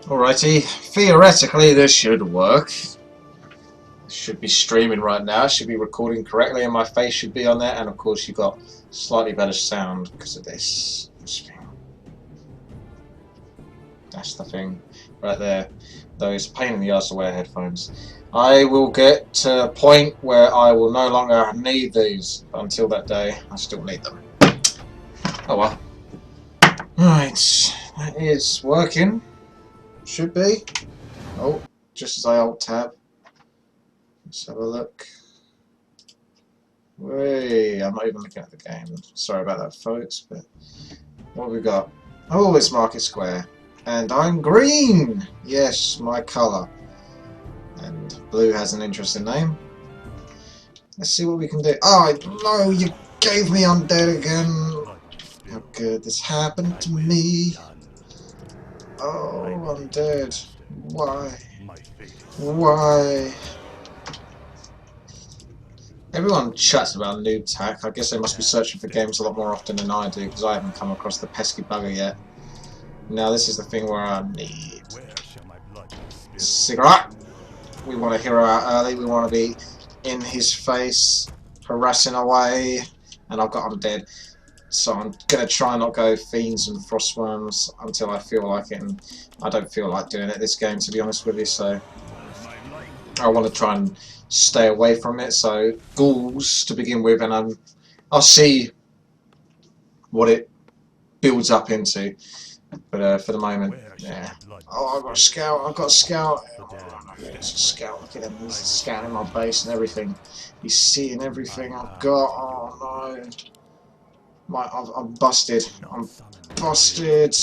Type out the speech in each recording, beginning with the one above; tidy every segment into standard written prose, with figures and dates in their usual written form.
Alrighty, theoretically this should work. It should be streaming right now, it should be recording correctly and my face should be on there, and of course you've got slightly better sound because of this thing. That's the thing right there. Those pain in the ass to wear headphones. I will get to a point where I will no longer need these, but until that day I still need them. Oh well. Right, that is working. Should be. Oh, just as I alt tab. Let's have a look. Wait, I'm not even looking at the game. Sorry about that, folks. But what have we got? Oh, it's Market Square, and I'm green. Yes, my colour. And blue has an interesting name. Let's see what we can do. Oh no! You gave me undead again. How could this happen to me? Oh, undead. Why? Why? Everyone chats about noob tack. I guess they must be searching for games a lot more often than I do, because I haven't come across the pesky bugger yet. Now this is the thing where I need cigarette. We want to hero out early. We want to be in his face, harassing away, and I've got undead. So I'm gonna try not go fiends and frostworms until I feel like it, and I don't feel like doing it this game, to be honest with you. So I want to try and stay away from it. So ghouls to begin with, and I'll see what it builds up into. But for the moment, yeah. Oh, I've got a scout. I've got a scout. Oh, it's a scout. Look at him. He's scouting my base and everything. He's seeing everything I've got. Oh no. I'm busted. I'm busted.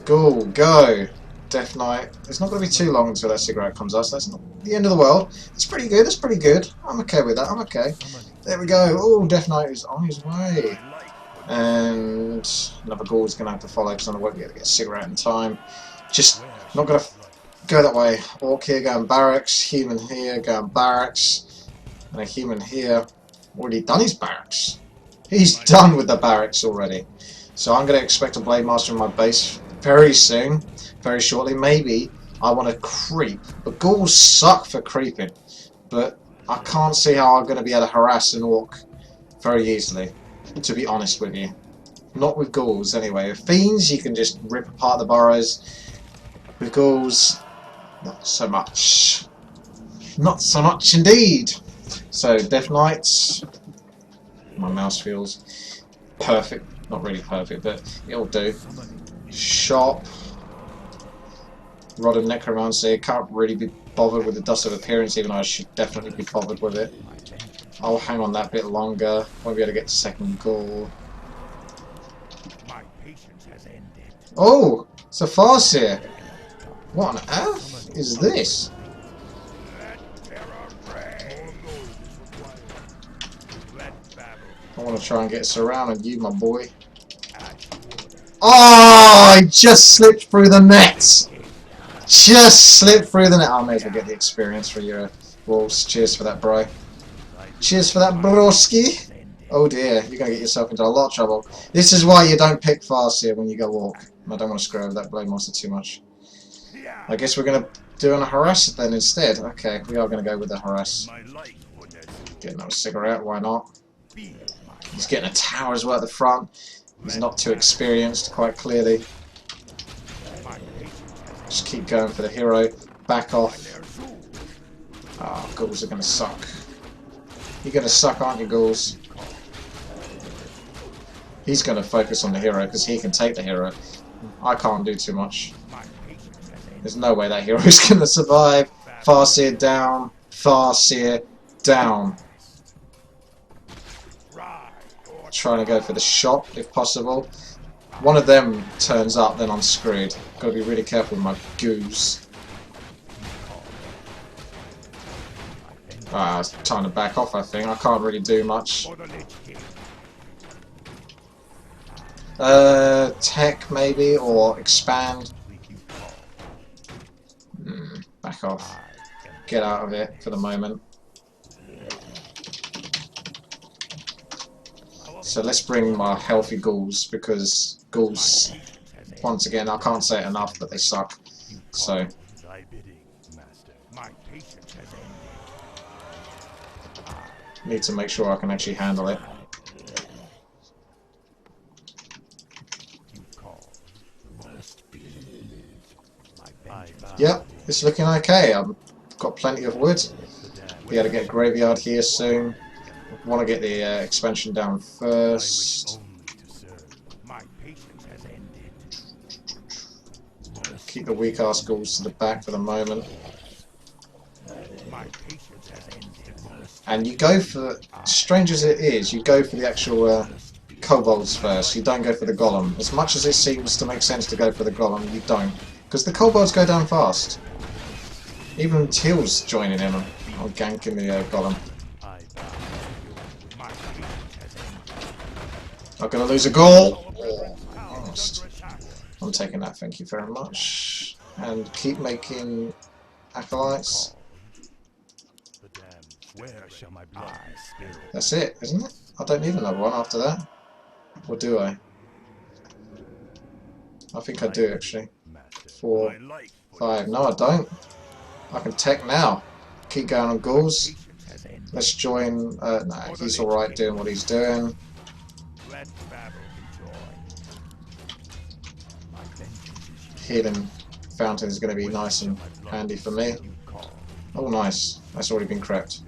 Ghoul, go. Death Knight. It's not going to be too long until that cigarette comes out, so that's not the end of the world. It's pretty good. It's pretty good. I'm okay with that. I'm okay. There we go. Oh, Death Knight is on his way. And another ghoul is going to have to follow because I won't be able to get a cigarette in time. Just not going to go that way. Orc here going barracks. Human here going barracks. And a human here already done his barracks. He's done with the barracks already. So I'm going to expect a Blade Master in my base very soon. Very shortly. Maybe I want to creep. But ghouls suck for creeping. But I can't see how I'm going to be able to harass an orc very easily, to be honest with you. Not with ghouls anyway. With fiends you can just rip apart the burrows. With ghouls, not so much. Not so much indeed. So Death Knights. My mouse feels perfect. Not really perfect, but it'll do. Shop. Rod of Necromancy. Can't really be bothered with the Dust of Appearance, even though I should definitely be bothered with it. I'll hang on that bit longer. Won't be able to get to second goal. Oh! It's a Farseer! What on earth is this? I want to try and get surrounded, you my boy. Oh! I just slipped through the net! Just slipped through the net. I may as well get the experience for your wolves. Cheers for that, bro. Cheers for that, broski. Oh dear, you're going to get yourself into a lot of trouble. This is why you don't pick Farseer when you go walk. I don't want to screw over that Blade Master too much. I guess we're going to do a harass then instead. Okay, we are going to go with the harass. Get another cigarette, why not? He's getting a tower as well at the front. He's not too experienced, quite clearly. Just keep going for the hero. Back off. Ah, ghouls are going to suck. You're going to suck, aren't you, ghouls? He's going to focus on the hero because he can take the hero. I can't do too much. There's no way that hero is going to survive. Farseer down. Farseer down. Trying to go for the shot if possible. One of them turns up, then I'm screwed. Got to be really careful with my goose. Ah, it's time to back off, I think. I can't really do much. Tech maybe, or expand. Back off. Get out of it for the moment. So let's bring my healthy ghouls, because ghouls once again, I can't say it enough, but they suck. So need to make sure I can actually handle it. Yep, it's looking okay. I've got plenty of wood. Be able to get a graveyard here soon. Want to get the expansion down first. Keep the weak ass ghouls to the back for the moment. And you go for, strange as it is, you go for the actual kobolds first. You don't go for the golem. As much as it seems to make sense to go for the golem, you don't. Because the kobolds go down fast. Even Teal's joining in on ganking the golem. Not going to lose a goal. Almost. I'm taking that, thank you very much. And keep making acolytes. That's it, isn't it? I don't need another one after that. Or do I? I think I do actually. 4, 5. No, I don't. I can tech now. Keep going on ghouls. Let's join. Nah, he's alright doing what he's doing. Healing fountain is going to be nice and handy for me. Oh, nice. That's already been crept.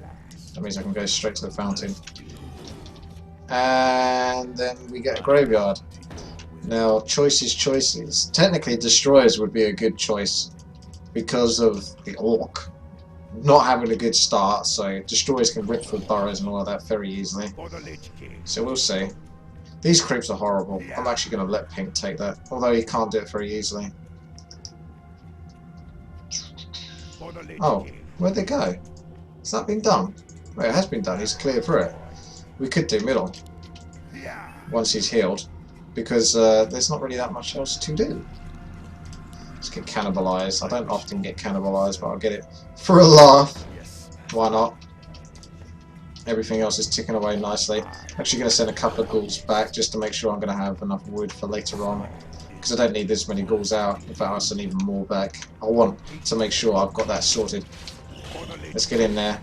That means I can go straight to the fountain. And then we get a graveyard. Now, choices. Technically, destroyers would be a good choice because of the orc not having a good start. So destroyers can rip through burrows and all of that very easily. So we'll see. These creeps are horrible. I'm actually going to let Pink take that, although he can't do it very easily. Oh, where'd they go? Has that been done? Well, it has been done. He's cleared through it. We could do middle once he's healed, because there's not really that much else to do. Let's get cannibalized. I don't often get cannibalized, but I'll get it for a laugh. Why not? Everything else is ticking away nicely. Actually going to send a couple of ghouls back just to make sure I'm going to have enough wood for later on, because I don't need this many ghouls out. In fact, I'll send even more back. I want to make sure I've got that sorted. Let's get in there.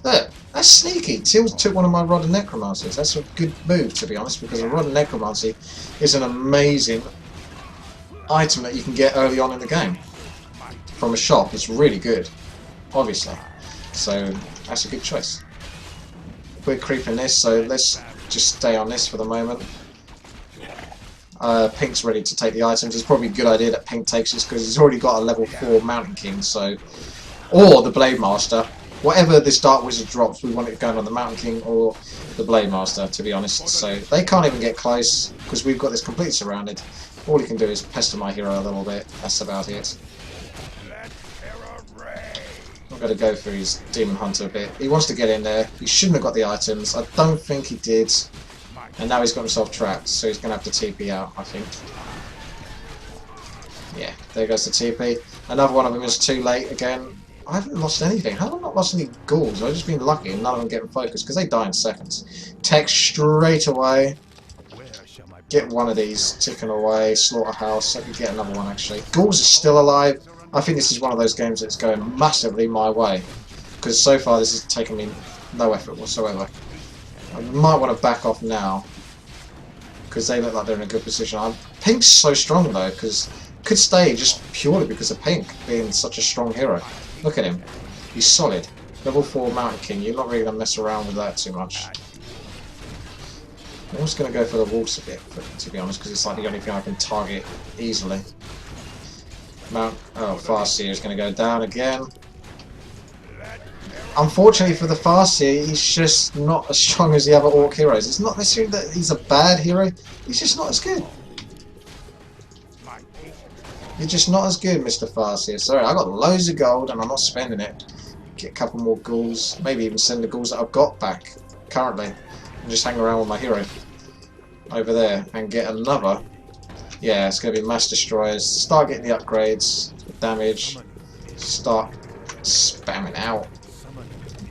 Look, that's sneaky. Teal took one of my Rod of Necromancers. That's a good move, to be honest, because a Rod of Necromancy is an amazing item that you can get early on in the game from a shop. It's really good, obviously. So that's a good choice. We're creeping this, so let's just stay on this for the moment. Pink's ready to take the items. It's probably a good idea that Pink takes this because he's already got a level 4 Mountain King, so, or the Blade Master. Whatever this Dark Wizard drops, we want it going on the Mountain King or the Blade Master, to be honest. So they can't even get close because we've got this completely surrounded. All he can do is pester my hero a little bit. That's about it. I'm going to go for his Demon Hunter a bit. He wants to get in there. He shouldn't have got the items. I don't think he did. And now he's got himself trapped, so he's going to have to TP out, I think. Yeah, there goes the TP. Another one of them is too late again. I haven't lost anything. How have I not lost any ghouls? I've just been lucky and none of them getting focused because they die in seconds. Tech straight away. Get one of these ticking away. Slaughterhouse. I could get another one actually. Ghouls are still alive. I think this is one of those games that's going massively my way, because so far this has taken me no effort whatsoever. I might want to back off now because they look like they're in a good position. Pink's so strong though, because could stay just purely because of Pink being such a strong hero. Look at him. He's solid. Level 4 Mountain King. You're not really going to mess around with that too much. I'm just going to go for the wolves a bit, to be honest, because it's like the only thing I can target easily. Farseer is going to go down again. Unfortunately for the Farseer, he's just not as strong as the other Orc heroes. It's not necessarily that he's a bad hero, he's just not as good. You're just not as good, Mr. Farseer. Sorry, I got loads of gold and I'm not spending it. Get a couple more ghouls, maybe even send the ghouls that I've got back currently, and just hang around with my hero over there and get another. Yeah, it's going to be mass destroyers. Start getting the upgrades, damage, start spamming out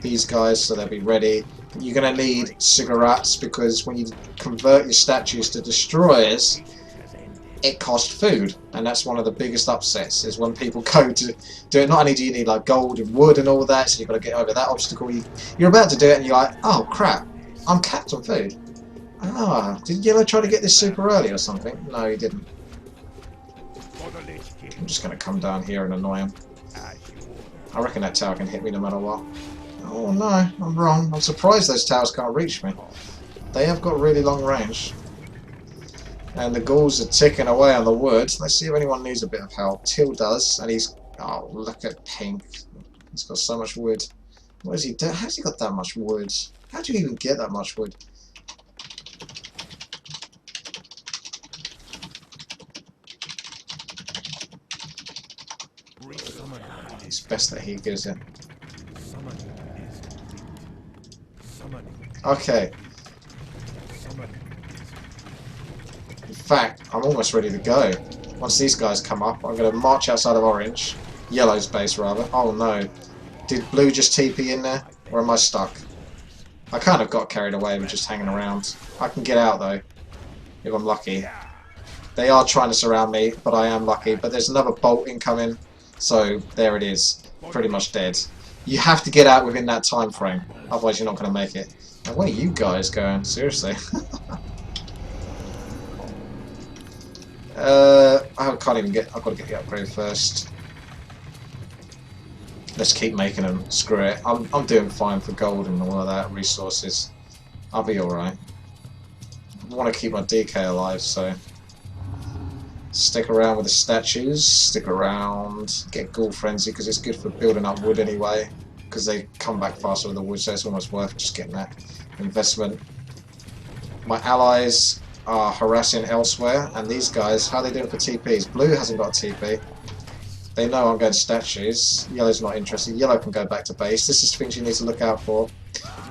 these guys so they'll be ready. You're going to need cigarettes because when you convert your statues to destroyers, it costs food, and that's one of the biggest upsets, is when people go to do it. Not only do you need like gold and wood and all that, so you've got to get over that obstacle, you're about to do it and you're like, oh crap, I'm capped on food. Ah, did Yellow try to get this super early or something? No, he didn't. I'm just going to come down here and annoy him. I reckon that tower can hit me no matter what. Oh no, I'm wrong. I'm surprised those towers can't reach me. They have got really long range. And the ghouls are ticking away on the wood. Let's see if anyone needs a bit of help. Till does, and he's... Oh, look at Pink. He's got so much wood. What is he doing? How's he got that much wood? How do you even get that much wood? It's best that he gives it. Okay. In fact, I'm almost ready to go. Once these guys come up, I'm going to march outside of Orange. Yellow's base, rather. Oh no. Did Blue just TP in there? Or am I stuck? I kind of got carried away with just hanging around. I can get out, though. If I'm lucky. They are trying to surround me, but I am lucky. But there's another bolt incoming. So, there it is. Pretty much dead. You have to get out within that time frame. Otherwise, you're not going to make it. Now, where are you guys going? Seriously. I can't even get... I've got to get the upgrade first. Let's keep making them. Screw it. I'm doing fine for gold and all of that. Resources. I'll be alright. I want to keep my DK alive, so... Stick around with the statues. Stick around. Get Ghoul Frenzy, because it's good for building up wood anyway. Because they come back faster with the wood, so it's almost worth just getting that investment. My allies are harassing elsewhere, and these guys, how are they doing for TPs? Blue hasn't got a TP. They know I'm going to statues. Yellow's not interested. Yellow can go back to base. This is things you need to look out for.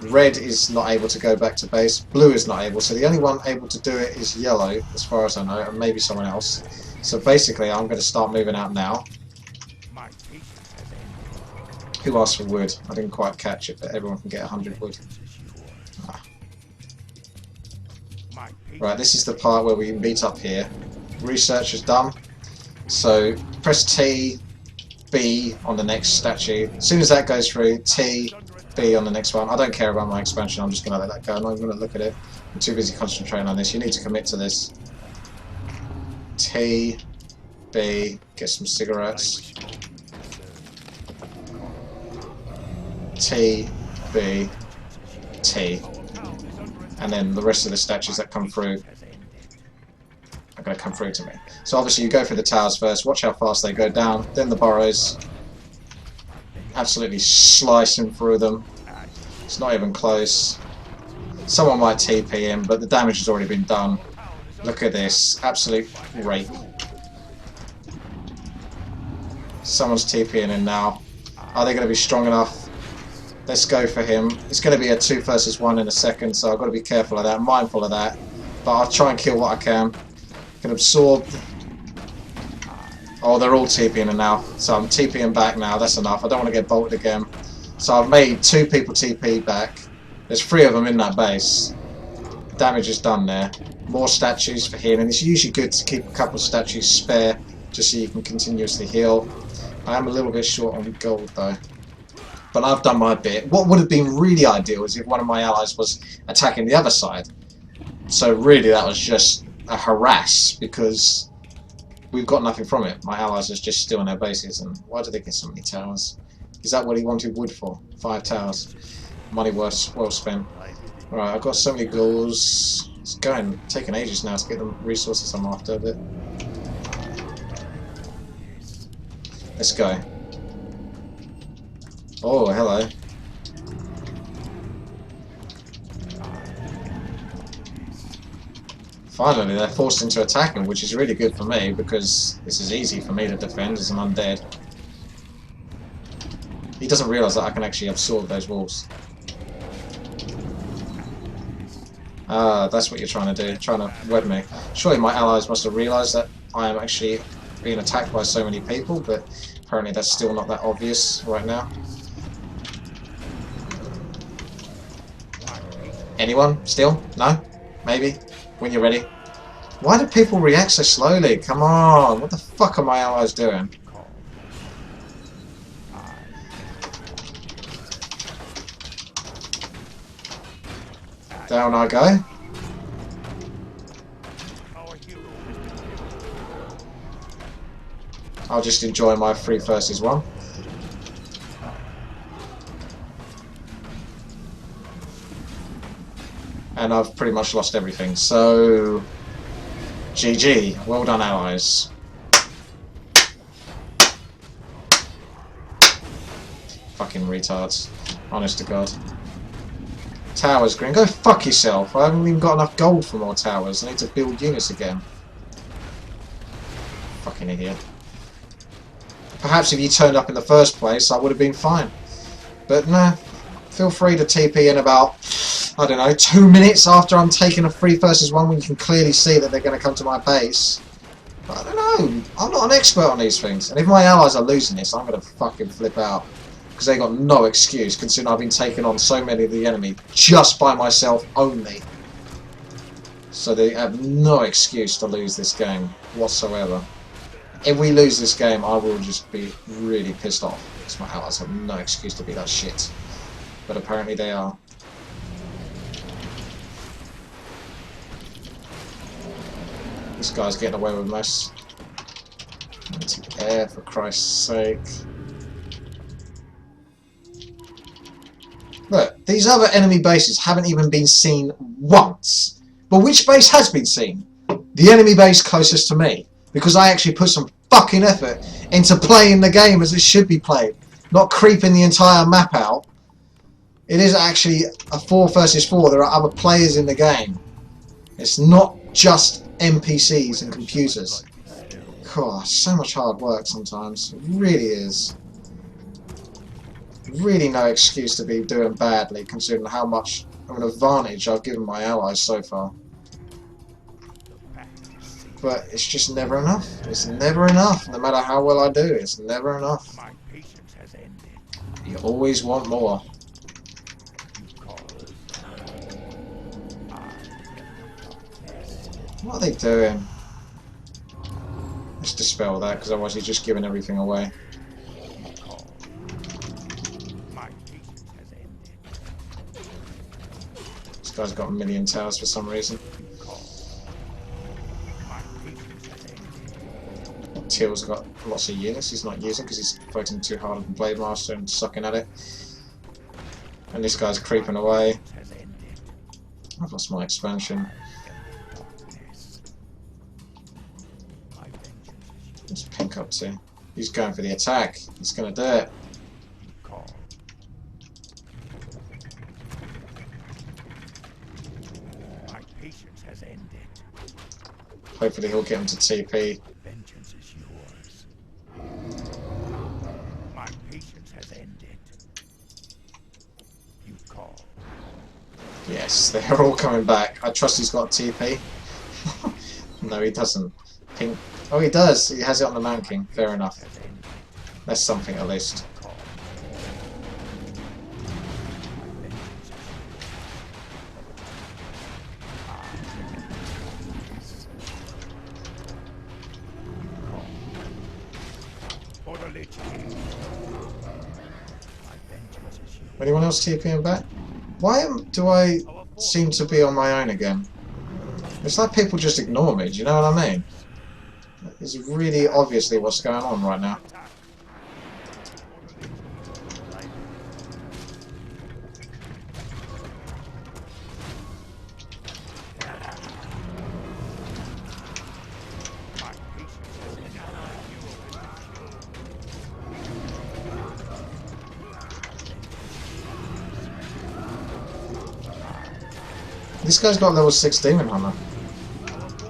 Red is not able to go back to base. Blue is not able. So the only one able to do it is Yellow, as far as I know, and maybe someone else. So basically, I'm going to start moving out now. Who asked for wood? I didn't quite catch it, but everyone can get 100 wood. Ah. Right, this is the part where we meet up here. Research is done. So press T, B on the next statue. As soon as that goes through, T, B on the next one. I don't care about my expansion, I'm just going to let that go. I'm not even going to look at it. I'm too busy concentrating on this. You need to commit to this. T, B, get some cigarettes. T, B, T. And then the rest of the statues that come through are going to come through to me. So obviously you go through the towers first, watch how fast they go down, then the burrows. Absolutely slicing through them. It's not even close. Someone might TP him, but the damage has already been done. Look at this. Absolute rape. Someone's TPing in now. Are they going to be strong enough? Let's go for him. It's going to be a 2 versus 1 in a second, so I've got to be careful of that, mindful of that. But I'll try and kill what I can. Can absorb. Oh, they're all TPing in now. So I'm TPing back now. That's enough. I don't want to get bolted again. So I've made 2 people TP back. There's 3 of them in that base. Damage is done there. More statues for healing. It's usually good to keep a couple of statues spare, just so you can continuously heal. I am a little bit short on gold though. But I've done my bit. What would have been really ideal is if one of my allies was attacking the other side. So really that was just a harass, because we've got nothing from it. My allies are just still in their bases, and why do they get so many towers? Is that what he wanted wood for? 5 towers. Money well spent. Alright, I've got so many ghouls. It's taking ages now to get the resources I'm after, but let's go. Oh, hello. Finally, they're forced into attacking, which is really good for me, because this is easy for me to defend as an undead. He doesn't realise that I can actually absorb those walls. Ah, that's what you're trying to do, trying to web me. Surely my allies must have realised that I am actually being attacked by so many people, but apparently that's still not that obvious right now. Anyone? Still? No? Maybe? When you're ready. Why do people react so slowly? Come on, what the fuck are my allies doing? Down I go. I'll just enjoy my 3 versus 1. And I've pretty much lost everything, so... GG. Well done, allies. Fucking retards. Honest to God. Towers, Green. Go fuck yourself. I haven't even got enough gold for more towers. I need to build units again. Fucking idiot. Perhaps if you turned up in the first place, I would have been fine. But nah. Feel free to TP in about, I don't know, 2 minutes after I'm taking a 3 versus 1 when you can clearly see that they're going to come to my base. But I don't know. I'm not an expert on these things. And if my allies are losing this, I'm going to fucking flip out. Because they got no excuse, considering I've been taking on so many of the enemy just by myself only. So they have no excuse to lose this game whatsoever. If we lose this game, I will just be really pissed off. Because my allies have no excuse to be that shit. But apparently they are. This guy's getting away with most. Anti-air, for Christ's sake. Look, these other enemy bases haven't even been seen once. But which base has been seen? The enemy base closest to me. Because I actually put some fucking effort into playing the game as it should be played. Not creeping the entire map out. It is actually a 4 versus 4. There are other players in the game. It's not just NPCs and computers. God, so much hard work sometimes. It really is. Really no excuse to be doing badly, considering how much of an advantage I've given my allies so far. But it's just never enough. It's never enough. No matter how well I do, it's never enough. You always want more. What are they doing? Let's dispel that, because otherwise he's just giving everything away. This guy's got a million towers for some reason. Teal's got lots of units he's not using because he's fighting too hard on the Blade Master and sucking at it. And this guy's creeping away. I've lost my expansion. What's Pink up to? He's going for the attack. He's going to do it. Hopefully he'll get him to TP. Yes, they're all coming back. I trust he's got TP. No, he doesn't. Pink. Oh, he does. He has it on the Man King. Fair enough. That's something at least. Anyone else TPing back? Why do I seem to be on my own again? It's like people just ignore me, do you know what I mean? It's really obviously what's going on right now. This guy's got level 6 Demon Hunter.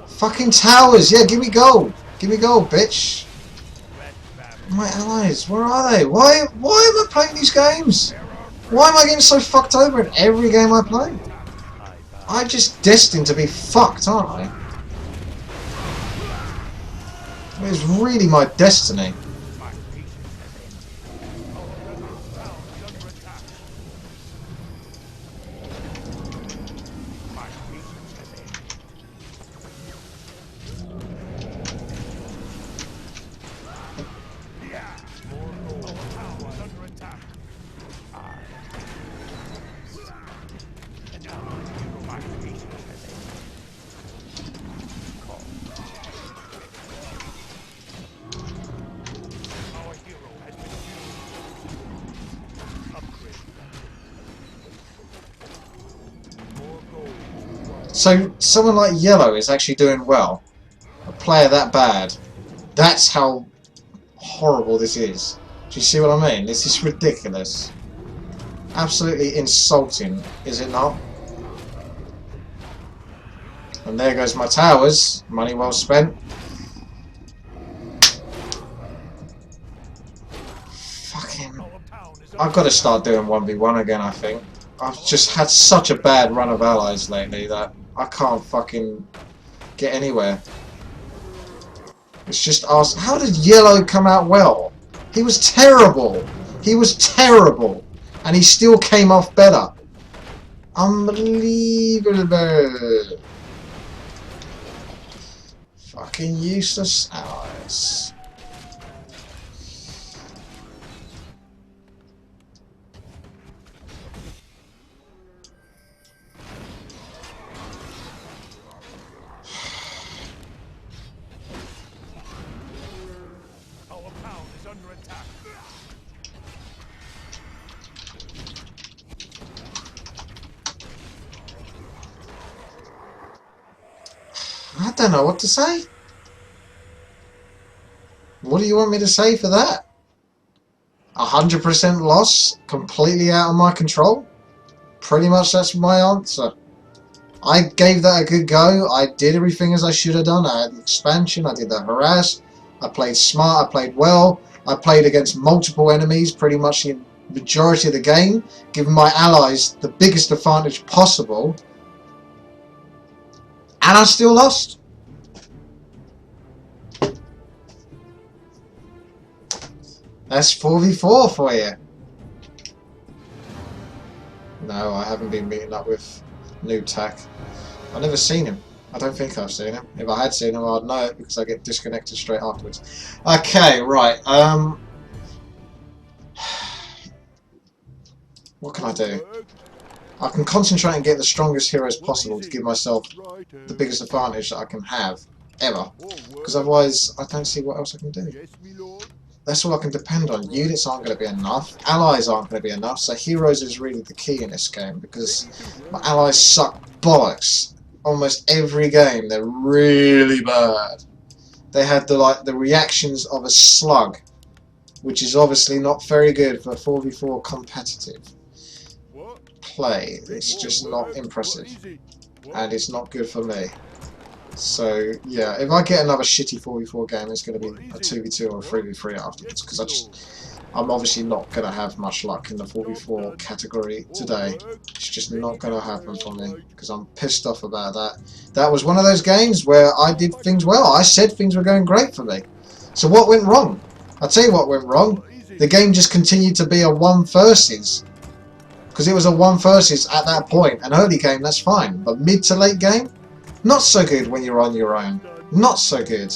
Fucking towers! Yeah, give me gold! Give me gold, bitch! My allies, where are they? Why am I playing these games? Why am I getting so fucked over in every game I play? I'm just destined to be fucked, aren't I? It's really my destiny. So someone like Yellow is actually doing well. A player that bad. That's how horrible this is. Do you see what I mean? This is ridiculous. Absolutely insulting, is it not? And there goes my towers. Money well spent. Fucking... I've got to start doing 1v1 again, I think. I've just had such a bad run of allies lately that I can't fucking get anywhere. It's just us. How did Yellow come out well? He was terrible. He was terrible. And he still came off better. Unbelievable. Fucking useless allies. I don't know what to say. What do you want me to say for that? 100% loss? Completely out of my control? Pretty much that's my answer. I gave that a good go. I did everything as I should have done. I had the expansion, I did the harass, I played smart, I played well, I played against multiple enemies pretty much the majority of the game, giving my allies the biggest advantage possible, and I still lost. That's 4v4 for you. No, I haven't been meeting up with New Tack. I've never seen him. I don't think I've seen him. If I had seen him, I'd know it because I get disconnected straight afterwards. Okay, right. What can I do? I can concentrate and get the strongest heroes possible to give myself the biggest advantage that I can have, ever. Because otherwise, I don't see what else I can do. That's all I can depend on. Units aren't going to be enough. Allies aren't going to be enough. So heroes is really the key in this game because my allies suck bollocks. Almost every game they're really bad. They had the reactions of a slug, which is obviously not very good for 4v4 competitive play. It's just not impressive, and it's not good for me. So yeah, if I get another shitty 4v4 game, it's going to be a 2v2 or a 3v3 afterwards, because I'm obviously not going to have much luck in the 4v4 category today. It's just not going to happen for me, because I'm pissed off about that. That was one of those games where I did things well. I said things were going great for me. So what went wrong? I'll tell you what went wrong. The game just continued to be a 1 versus. Because it was a 1 versus at that point. An early game, that's fine. But mid to late game? Not so good when you're on your own. Not so good.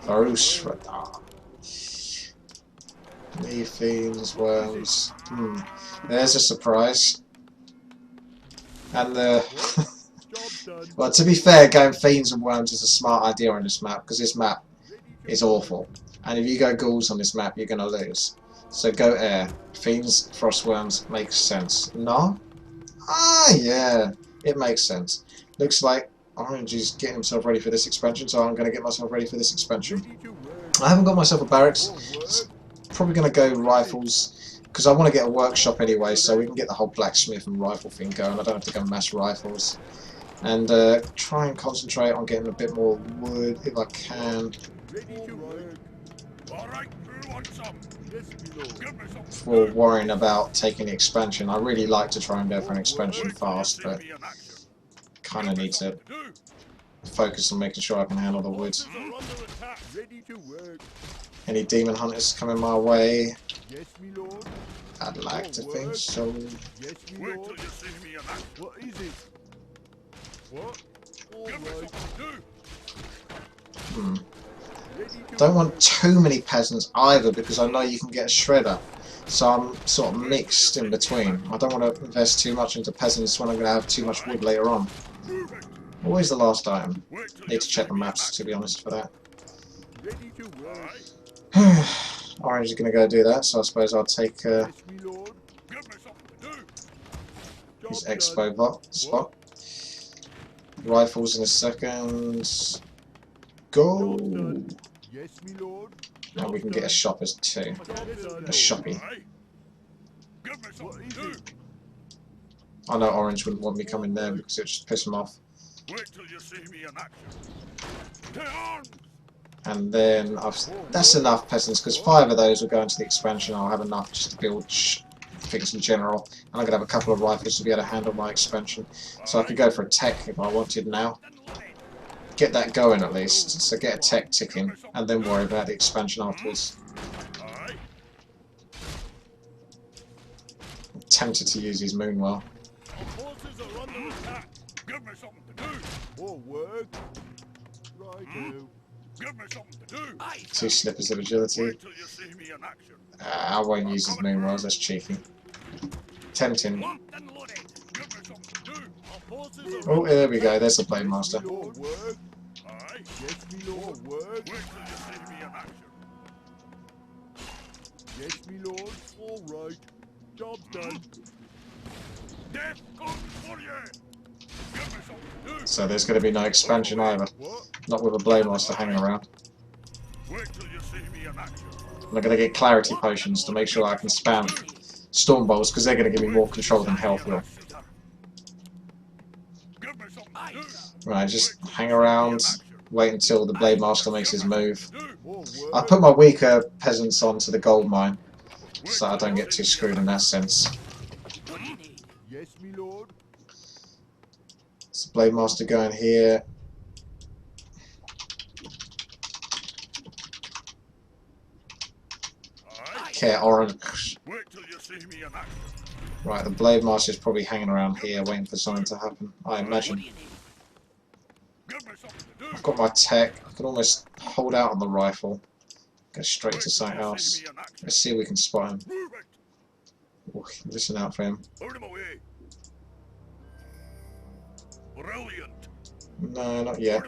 Varus Radar. Knee fiends, worms. There's a surprise. And the... well, to be fair, going fiends and worms is a smart idea on this map, because this map is awful. And if you go ghouls on this map, you're going to lose. So go air. Fiends, frostworms, makes sense. No? Ah, yeah. It makes sense. Looks like Orange is getting himself ready for this expansion, so I'm going to get myself ready for this expansion. I haven't got myself a barracks. It's probably going to go rifles, because I want to get a workshop anyway, so we can get the whole blacksmith and rifle thing going. I don't have to go mass rifles. And try and concentrate on getting a bit more wood if I can. For worrying about taking the expansion. I really like to try and go for an expansion fast, but kind of need to focus on making sure I can handle the wood. Any demon hunters coming my way? I'd like to think so. Don't want too many peasants either, because I know you can get a shredder. So I'm sort of mixed in between. I don't want to invest too much into peasants when I'm going to have too much wood later on. Always the last item. Need to check the maps, to be honest, for that. Orange is going to go do that, so I suppose I'll take his expo spot. Rifles in a second. Go! And we can get a shoppers too. A shoppy. I know Orange wouldn't want me coming there because it would just piss him off. And then that's enough peasants, because 5 of those will go into the expansion. I'll have enough just to build things in general. And I'm going to have a couple of rifles to be able to handle my expansion. So I could go for a tech if I wanted now. Get that going at least. So get a tech ticking, and then worry about the expansion afterwards. I'm tempted to use his Moonwell. Two slippers of agility. I won't use his Moonwells, that's cheeky. Tempting. Oh, there we go, there's the Blade Master. Yes, me lord. All right. Job's done. Death comes for you. So there's going to be no expansion either. Not with a Blade Master hanging around. I'm going to get clarity potions to make sure I can spam Storm Bolts, because they're going to give me more control than health will. Right, just hang around. Wait until the Blade Master makes his move. I put my weaker peasants onto the gold mine, so I don't get too screwed in that sense. Yes, me lord. Is the Blade Master going here? Okay, Orange. Right, the Blade Master is probably hanging around here, waiting for something to happen, I imagine. I've got my tech. I can almost hold out on the rifle. Go straight to sight house. Let's see if we can spot him. Ooh, listen out for him. No, not yet.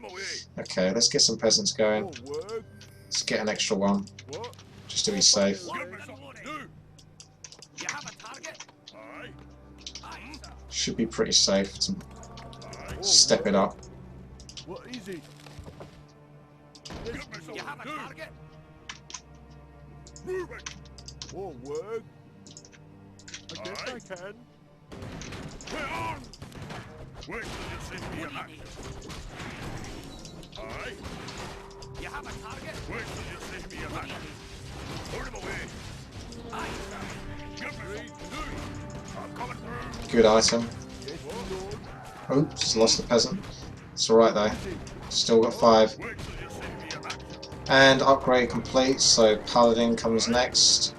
Okay, let's get some peasants going. Let's get an extra one, just to be safe. Should be pretty safe to step it up. What is it? You have a target? Move it! More work? I guess I can. We're on! Wait till you see me in action. Aye. You have a target? Wait till you see me in action. Put him away. Aye, sir. Give me some. I'm coming through. Good item. Oops, lost the peasant. It's alright though. Still got 5. And upgrade complete, so Paladin comes next.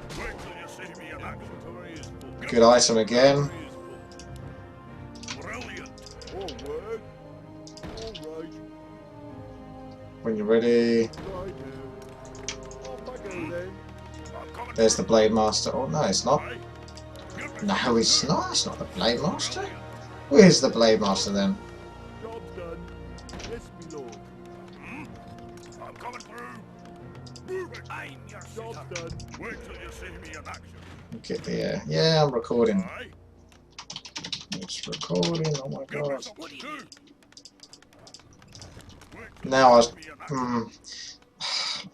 Good item again. When you're ready. There's the Blade Master. Oh no, it's not. No, it's not. It's not the Blade Master. Where's the Blade Master then? Get the yeah, I'm recording. It's recording. Oh my god. Now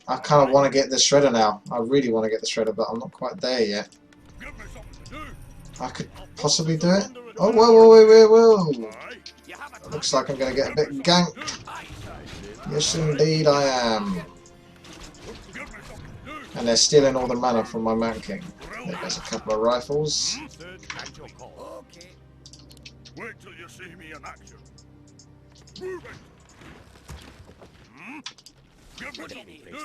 I kind of want to get the shredder now. I really want to get the shredder, but I'm not quite there yet. I could possibly do it. Oh, whoa. Looks like I'm going to get a bit ganked. Yes, indeed I am. And they're stealing all the mana from my Man King. There's a couple of rifles. Wait till you see me in action. Move it. Give me something to do.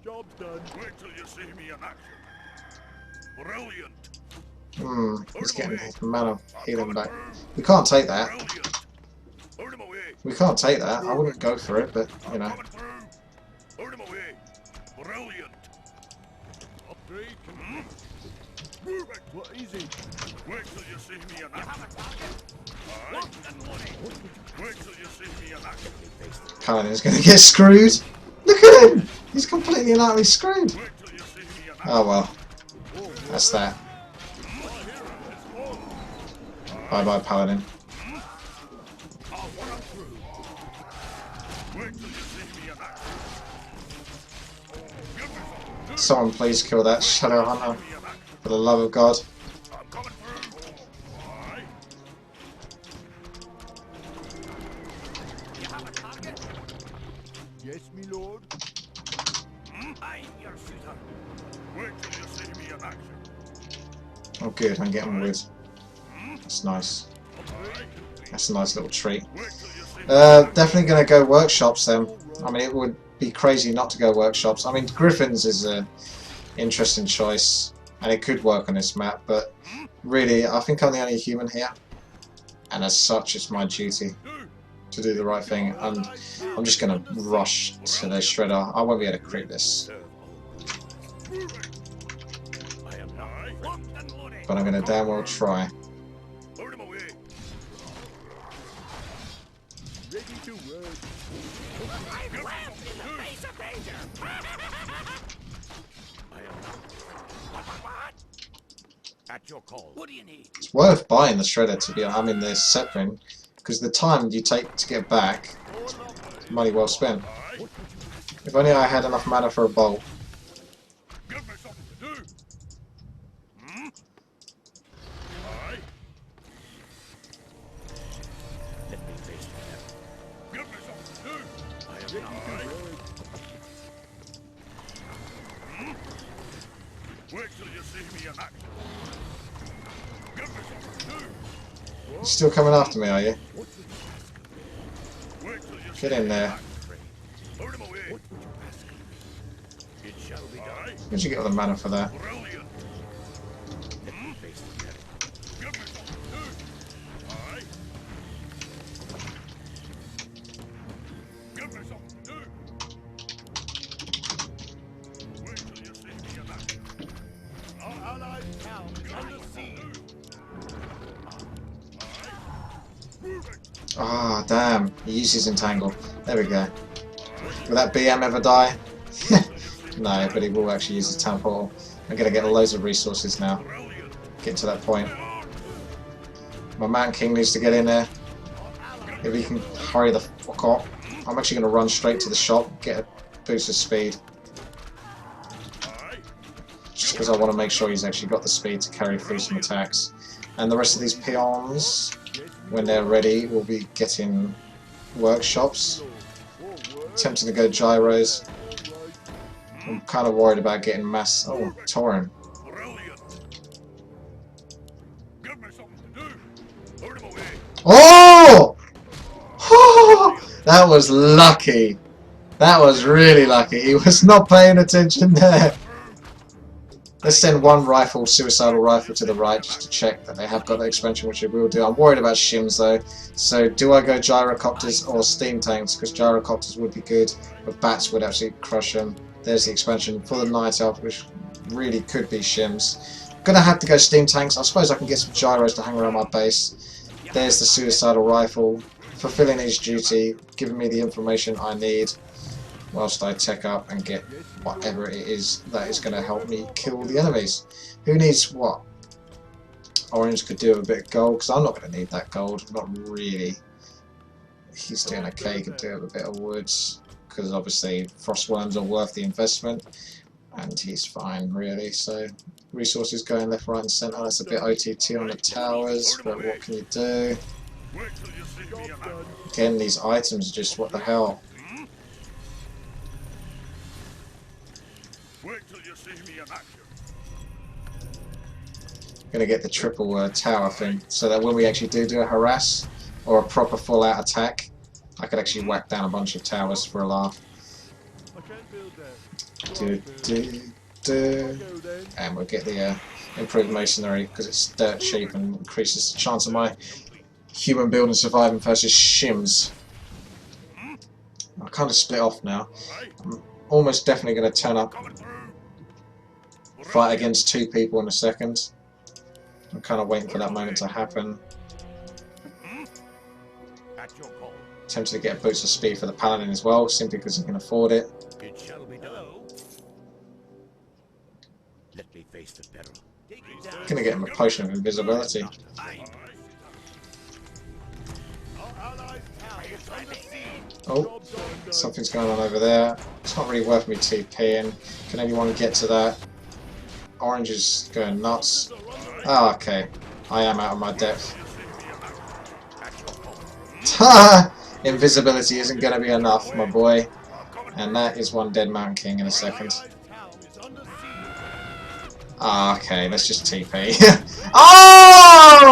Job's done. Wait till you see me in action. Brilliant. He's getting his mana healing back. We can't take that. We can't take that. I wouldn't go for it, but you know. Brilliant. Upgrade. What is it? Wait till you see me in action. Wait till you see me in action. Paladin's going to get screwed. Look at him! He's completely and utterly screwed. Wait till you see me in Oh well, that's that. Bye bye, Paladin. Someone please kill that Shadow Hunter, for the love of God. Yes, me lord. I'm your shooter. Wait till you see me in action. Oh good, I'm getting wood. That's nice. That's a nice little treat. Definitely going to go workshops then. I mean, it would be crazy not to go workshops. I mean, Griffins is an interesting choice, and it could work on this map, but really, I think I'm the only human here, and as such, it's my duty to do the right thing, and I'm just going to rush to the shredder. I won't be able to crit this, but I'm going to damn well try. At your call. What do you need? It's worth buying the shredder to be. I mean, the Seprin, because the time you take to get back, it's money well spent. If only I had enough mana for a bolt. Give me something to do. Let me face it. Give me something to do. Wait till you see me in action. Give me something to do. You're still coming after me, are you? Wait till you Get in there. Lure him away. It shall be done. Where'd you get all the mana for that? Brilliant. Let me face it. Give me something to do. Aye. Give me something to do. Wait till you see me in action. Our allies now on the sea. Ah, damn. He uses Entangle. There we go. Will that BM ever die? No, but he will actually use his Town Portal. I'm going to get loads of resources now. Get to that point. My Man King needs to get in there. If he can hurry the fuck up. I'm actually going to run straight to the shop, get a boost of speed. Just because I want to make sure he's actually got the speed to carry through some attacks. And the rest of these peons, when they're ready, will be getting workshops. Tempting to go gyros. I'm kind of worried about getting mass. Oh, Tauren. Brilliant. Give me something to do. Lure him away. Oh! That was lucky. That was really lucky. He was not paying attention there. Let's send one rifle, suicidal rifle, to the right just to check that they have got the expansion, which they will do. I'm worried about shims though. So do I go gyrocopters or steam tanks? Because gyrocopters would be good, but bats would actually crush them. There's the expansion for the night elf, which really could be shims. Gonna have to go steam tanks. I suppose I can get some gyros to hang around my base. There's the suicidal rifle, fulfilling his duty, giving me the information I need, whilst I tech up and get whatever it is that is going to help me kill the enemies. Who needs what? Orange could do a bit of gold, because I'm not going to need that gold, not really. He's doing okay, could do a bit of woods, because obviously frostworms are worth the investment, and he's fine really. So resources going left, right and centre. That's a bit OTT on the towers, but what can you do? Wait till you see me in action. Again, these items are just what the hell. Wait till you see me in action. Going to get the triple tower thing, so that when we actually do a harass or a proper full out attack, I could actually whack down a bunch of towers for a laugh. And we'll get the improved masonry because it's dirt cheap and increases the chance of my human building surviving versus shims. I kind of split off now. I'm almost definitely going to turn up, fight against two people in a second. I'm kind of waiting for that moment to happen. Tempted to get a boost of speed for the paladin as well, simply because he can afford it. It shall be done. face the peril. Gonna get him a potion of invisibility. Oh, something's going on over there. It's not really worth me TPing. Can anyone get to that? Orange is going nuts. Ah, okay. I am out of my depth. Ha! Invisibility isn't going to be enough, my boy. And that is one dead Mountain King in a second. Ah, okay. Let's just TP. Oh!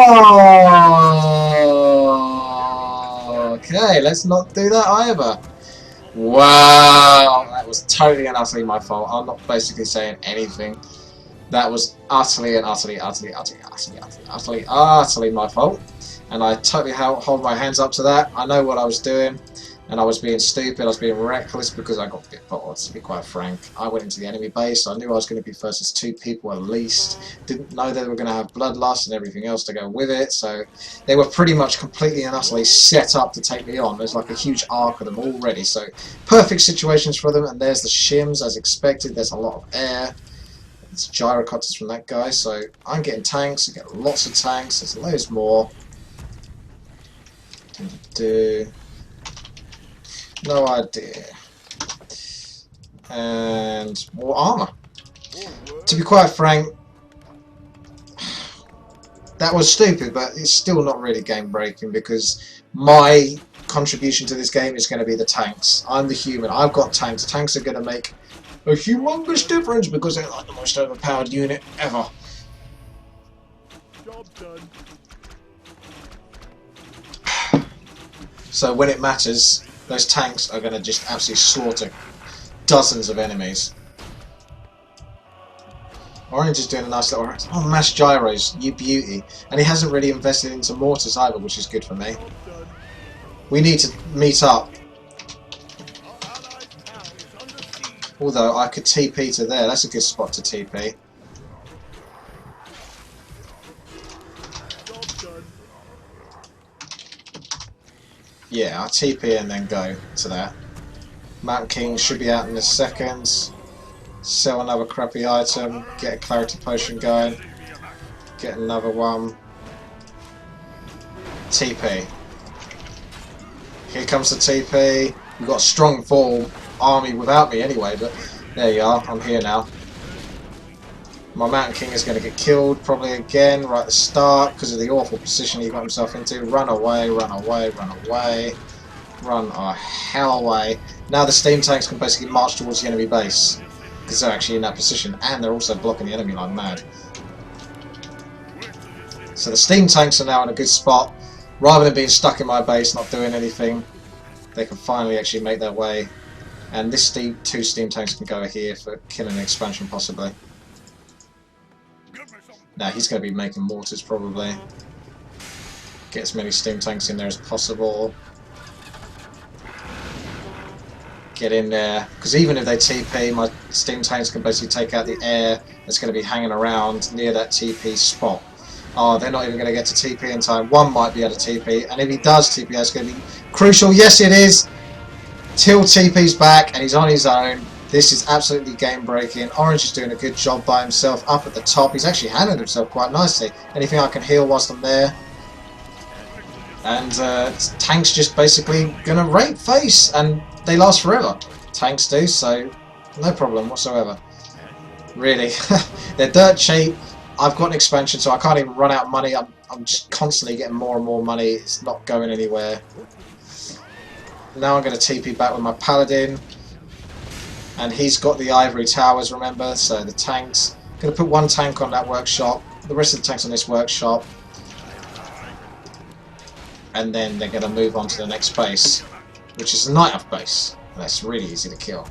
Okay, let's not do that either. Wow! That was totally and utterly my fault. I'm not basically saying anything. That was utterly and utterly my fault. And I totally hold my hands up to that. I know what I was doing. And I was being stupid, I was being reckless because I got a bit bored, to be quite frank. I went into the enemy base, I knew I was going to be versus 2 people at least. Didn't know they were going to have bloodlust and everything else to go with it, so they were pretty much completely and utterly set up to take me on. There's like a huge arc of them already, so perfect situations for them. And there's the shims, as expected. There's a lot of air. It's gyrocopters from that guy, so I'm getting tanks. I get lots of tanks. There's loads more. No idea. And more armor. To be quite frank, that was stupid, but it's still not really game breaking because my contribution to this game is going to be the tanks. I'm the human. I've got tanks. Tanks are going to make a humongous difference because they're like the most overpowered unit ever. Job done. So when it matters, those tanks are going to just absolutely slaughter dozens of enemies. Orange is doing a nice little... Oh, mass gyros, you beauty. And he hasn't really invested into mortars either, which is good for me. We need to meet up. Although I could TP to there, that's a good spot to TP. Yeah, I'll TP and then go to that. Mountain King should be out in a second. Sell another crappy item. Get a clarity potion going. Get another one. TP. Here comes the TP. We've got a strong full army without me anyway, but there you are. I'm here now. My Mountain King is going to get killed probably again right at the start because of the awful position he got himself into. Run away, run away, run away. Run a hell away. Now the steam tanks can basically march towards the enemy base because they're actually in that position and they're also blocking the enemy like mad. So the steam tanks are now in a good spot. Rather than being stuck in my base not doing anything, they can finally actually make their way. And this 2 steam tanks can go here for killing an expansion possibly. Now he's going to be making mortars probably. Get as many steam tanks in there as possible. Get in there, because even if they TP, my steam tanks can basically take out the air that's going to be hanging around near that TP spot. Oh, they're not even going to get to TP in time. One might be able to TP, and if he does TP, that's going to be crucial. Yes, it is! Till TP's back, and he's on his own. This is absolutely game-breaking. Orange is doing a good job by himself up at the top. He's actually handled himself quite nicely. Anything I can heal whilst I'm there. And tanks just basically going to rape face, and they last forever. Tanks do, so no problem whatsoever. Really. They're dirt cheap. I've got an expansion, so I can't even run out of money. I'm just constantly getting more and more money. It's not going anywhere. Now I'm going to TP back with my Paladin. And he's got the ivory towers, remember, so the tanks. I'm going to put 1 tank on that workshop, the rest of the tanks on this workshop. And then they're going to move on to the next base, which is the Night Elf base. And that's really easy to kill.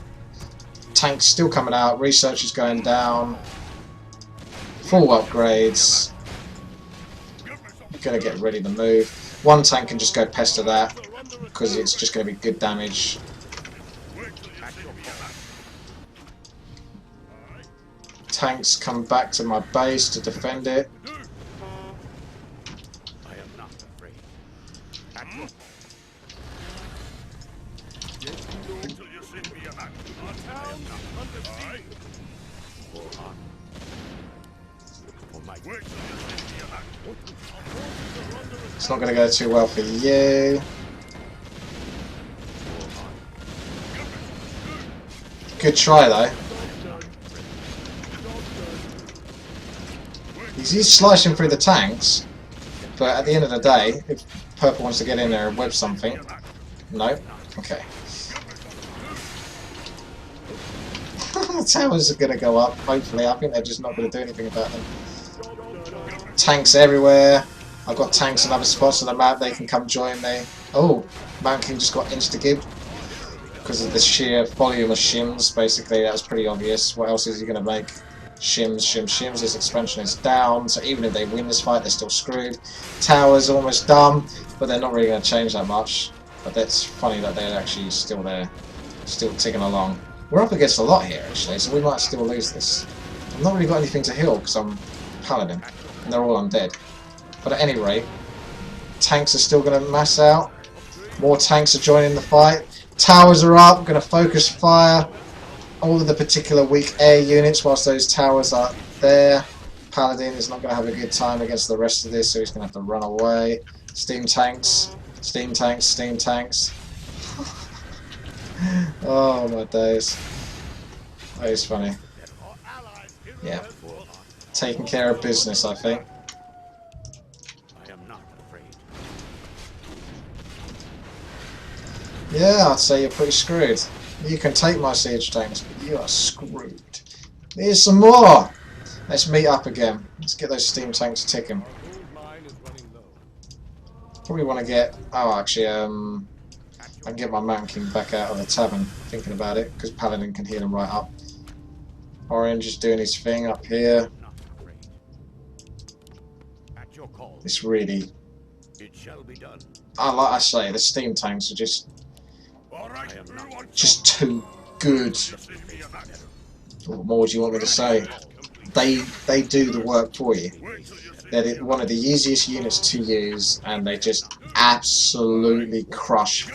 Tanks still coming out, research is going down. Full upgrades. Going to get ready to move. 1 tank can just go pester that, because it's just going to be good damage. Tanks come back to my base to defend it. I am not afraid. It's not going to go too well for you. Good try though. He's slicing through the tanks, but at the end of the day, if Purple wants to get in there and web something, no, okay. The towers are going to go up, hopefully. I think they're just not going to do anything about them. Tanks everywhere. I've got tanks in other spots on the map. They can come join me. Oh, Mountain King just got insta-gibbed because of the sheer volume of shims. Basically, that was pretty obvious. What else is he going to make? Shims, shims, shims. This expansion is down, so even if they win this fight, they're still screwed. Towers almost done, but they're not really going to change that much. But that's funny that they're actually still there, still ticking along. We're up against a lot here, actually, so we might still lose this. I've not really got anything to heal because I'm Paladin, and they're all undead. But at any rate, tanks are still going to mass out. More tanks are joining the fight. Towers are up, going to focus fire all of the particular weak air units whilst those towers are there. Paladin is not going to have a good time against the rest of this, so he's going to have to run away. Steam tanks, steam tanks, steam tanks. Oh my days. That is funny. Yeah. Taking care of business, I think. Yeah, I'd say you're pretty screwed. You can take my siege tanks, but you are screwed. Here's some more! Let's meet up again. Let's get those steam tanks ticking. Probably want to get... Oh, actually, I can get my Mountain King back out of the tavern, thinking about it, because Paladin can heal him right up. Orange is doing his thing up here. It's really... like I say, the steam tanks are just too good. What more do you want me to say? They do the work for you. They're one of the easiest units to use, and they just absolutely crush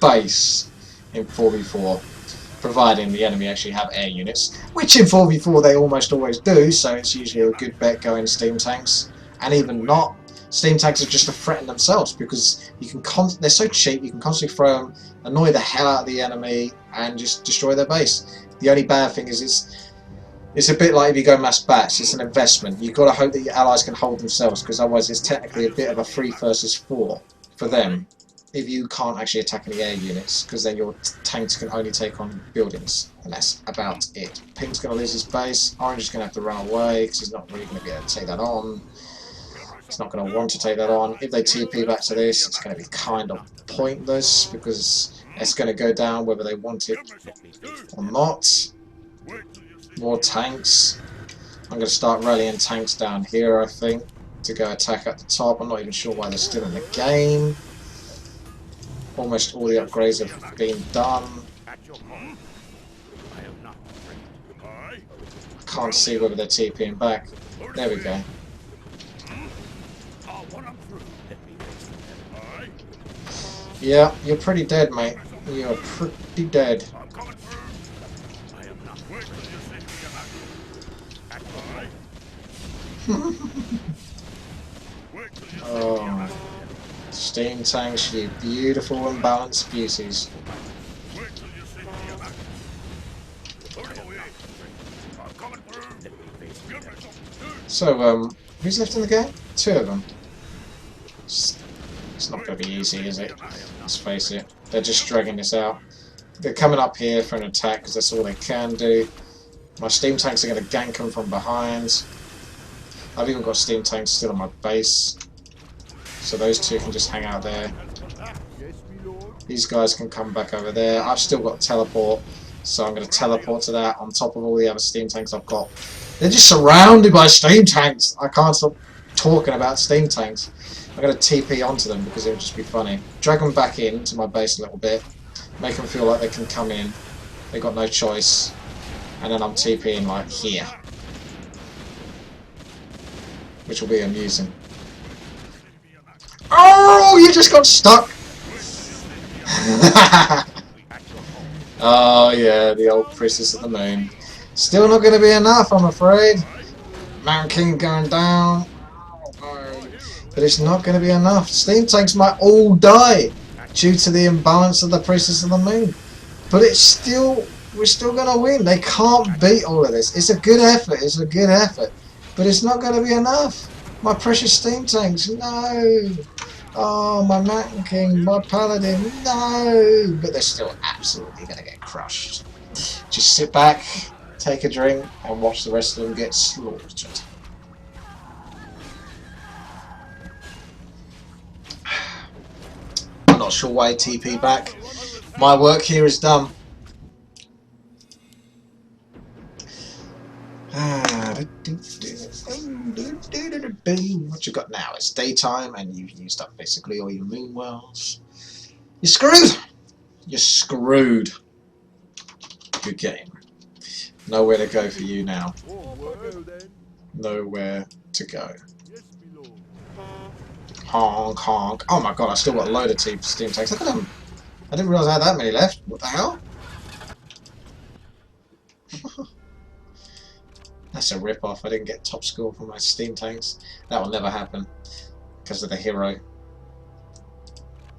base in 4v4, providing the enemy actually have air units, which in 4v4 they almost always do, so it's usually a good bet going steam tanks. And even not, steam tanks are just a threat in themselves, because you can they're so cheap, you can constantly throw them, annoy the hell out of the enemy, and just destroy their base. The only bad thing is it's a bit like if you go mass bats, it's an investment. You've got to hope that your allies can hold themselves, because otherwise it's technically a bit of a 3 versus 4 for them if you can't actually attack any air units, because then your tanks can only take on buildings, and that's about it. Pink's going to lose his base, Orange is going to have to run away because he's not really going to be able to take that on. He's not going to want to take that on. If they TP back to this, it's going to be kind of pointless, because it's going to go down whether they want it or not. More tanks. I'm going to start rallying tanks down here, I think, to go attack at the top. I'm not even sure why they're still in the game. Almost all the upgrades have been done. I can't see whether they're TPing back. There we go. Yeah, you're pretty dead, mate. You're pretty dead. Oh, steam tanks, you beautiful and balanced beauties. So, who's left in the game? 2 of them. It's not going to be easy, is it? Let's face it. They're just dragging this out. They're coming up here for an attack because that's all they can do. My steam tanks are going to gank them from behind. I've even got steam tanks still on my base, so those 2 can just hang out there. These guys can come back over there. I've still got teleport, so I'm going to teleport to that on top of all the other steam tanks I've got. They're just surrounded by steam tanks! I can't stop talking about steam tanks. I'm going to TP onto them because it would just be funny. Drag them back into my base a little bit, make them feel like they can come in. They've got no choice. And then I'm TPing like here, which will be amusing. Oh, you just got stuck! Oh yeah, the old Princess of the Moon. Still not going to be enough, I'm afraid. Mountain King going down. Oh, but it's not going to be enough. Steam tanks might all die due to the imbalance of the Priestess of the Moon. But it's still, we're still going to win. They can't beat all of this. It's a good effort. It's a good effort. But it's not going to be enough. My precious steam tanks, no. Oh, my Mountain King, my Paladin, no. But they're still absolutely going to get crushed. Just sit back, take a drink, and watch the rest of them get slaughtered. I'm not sure why TP back. My work here is done. What you got now? It's daytime and you've used up basically all your moon wells. You're screwed! You're screwed. Good game. Nowhere to go for you now. Nowhere to go. Honk, honk. Oh my god, I still got a load of steam tanks. Look at them. I didn't realise I had that many left. What the hell? That's a rip-off. I didn't get top score for my steam tanks. That will never happen because of the hero.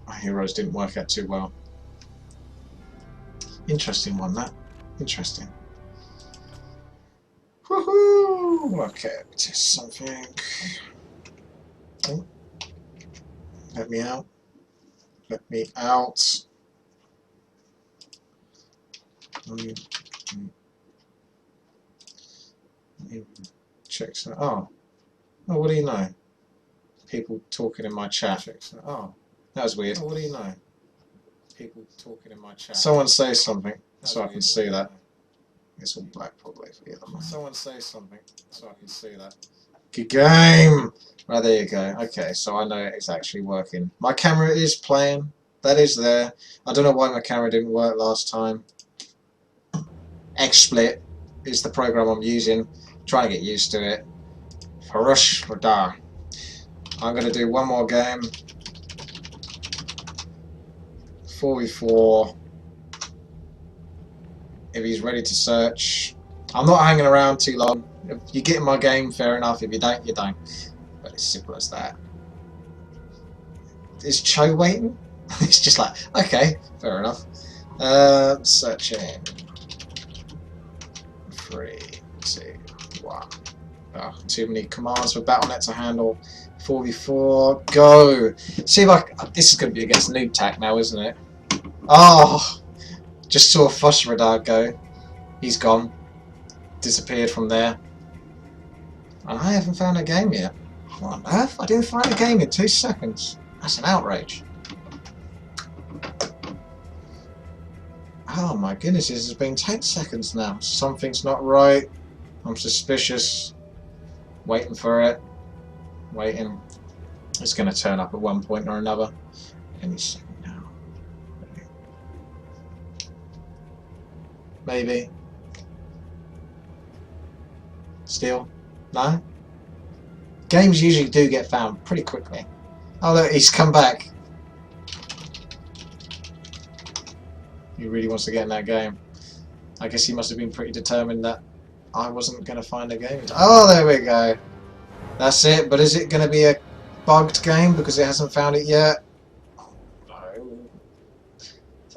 My heroes didn't work out too well. Interesting one, that. Interesting. Woohoo! Okay, test something. Oh. Let me out. Let me out. Check some. Oh. Oh, what do you know? People talking in my chat. Oh, that was weird. Oh, what do you know? People talking in my chat. Someone say something so I can see that. It's all black probably for the other one. Someone say something so I can see that. Good game! Right, there you go. Okay, so I know it's actually working. My camera is playing. That is there. I don't know why my camera didn't work last time. XSplit is the program I'm using. Trying to get used to it. Farush Radar. I'm going to do one more game. 4v4. If he's ready to search. I'm not hanging around too long. If you get in my game, fair enough. If you don't, you don't. But it's simple as that. Is Cho waiting? It's just like, okay, fair enough. Searching. 3, 2, 1. Oh, too many commands for Battle.net to handle. 4v4, go! See if I... This is going to be against Noob Tack now, isn't it? Oh! Just saw Fush Radar go. He's gone. Disappeared from there. And I haven't found a game yet. What on earth? I didn't find a game in 2 seconds. That's an outrage. Oh my goodness, this has been 10 seconds now. Something's not right. I'm suspicious. Waiting for it. Waiting. It's going to turn up at one point or another. Any second now. Maybe. Still? No? Games usually do get found pretty quickly. Oh look, he's come back. He really wants to get in that game. I guess he must have been pretty determined that I wasn't going to find a game. Oh, there we go. That's it, but is it going to be a bugged game because it hasn't found it yet? Oh, no.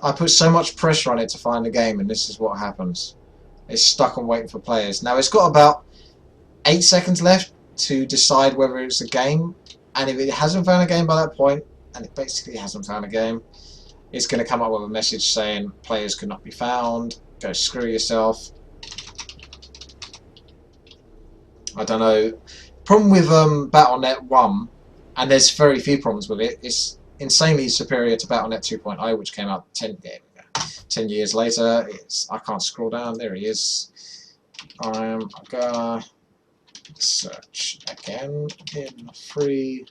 I put so much pressure on it to find a game, and this is what happens. It's stuck and waiting for players. Now, it's got about 8 seconds left to decide whether it's a game, and if it hasn't found a game by that point, and it basically hasn't found a game, it's going to come up with a message saying players cannot be found, go screw yourself. I don't know. Problem with Battle.net 1, and there's very few problems with it, it's insanely superior to Battle.net 2.0, which came out 10 years later. I can't scroll down. There he is. I'm gonna search again in 3,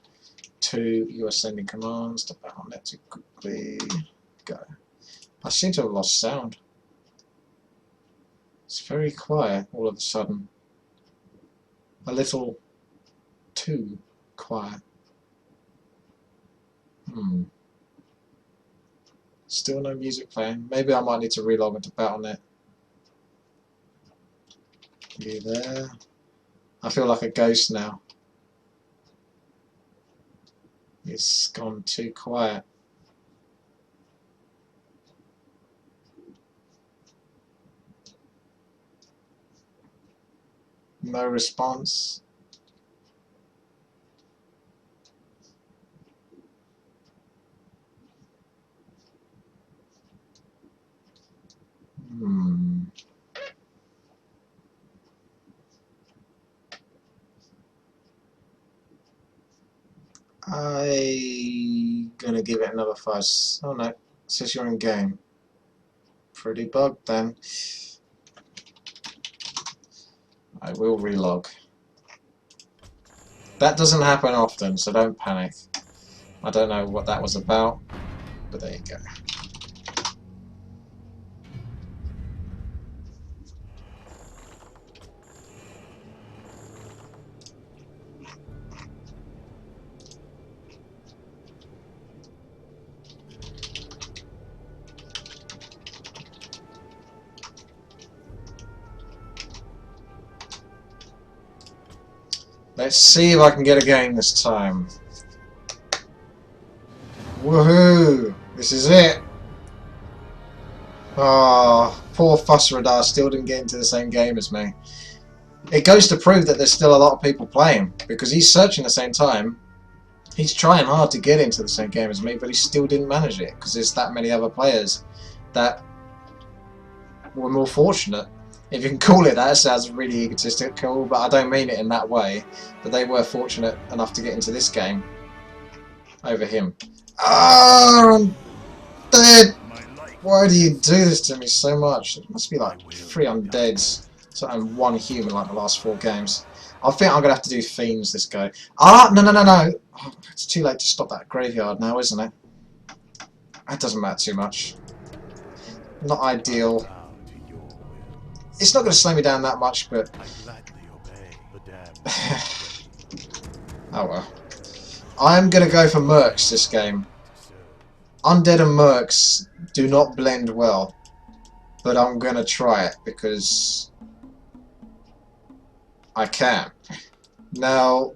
2. You are sending commands to Battle.net to quickly go. I seem to have lost sound. It's very quiet all of a sudden. A little too quiet. Still no music playing. Maybe I might need to relog into Battle.net. You there? I feel like a ghost now. It's gone too quiet. No response. Hmm. I'm gonna give it another 5. Oh no, it says you're in game. Pretty bugged then. I will relog. That doesn't happen often, so don't panic. I don't know what that was about, but there you go. Let's see if I can get a game this time. Woohoo! This is it! Oh, poor Fuss Radar still didn't get into the same game as me. It goes to prove that there's still a lot of people playing, because he's searching the same time. He's trying hard to get into the same game as me, but he still didn't manage it, because there's that many other players that were more fortunate. If you can call it that, it sounds really egotistical, but I don't mean it in that way. But they were fortunate enough to get into this game over him. Ah, I'm dead! Why do you do this to me so much? It must be like 3 undeads, so I'm 1 human like the last 4 games. I think I'm gonna have to do fiends this go. Ah, no, no, no, no! Oh, it's too late to stop that graveyard now, isn't it? That doesn't matter too much. Not ideal. It's not going to slow me down that much, but... oh well. I'm going to go for mercs this game. Undead and mercs do not blend well, but I'm going to try it because I can. Now,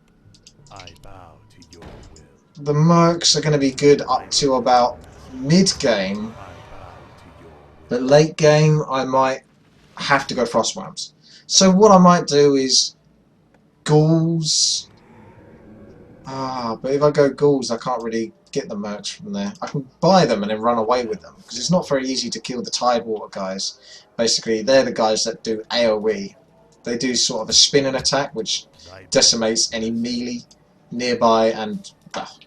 the mercs are going to be good up to about mid-game, but late game I might have to go frostworms. So what I might do is ghouls. But if I go ghouls, I can't really get the mercs from there. I can buy them and then run away with them, because it's not very easy to kill the Tidewater guys. Basically, they're the guys that do AoE. They do sort of a spinning attack, which decimates any melee nearby, and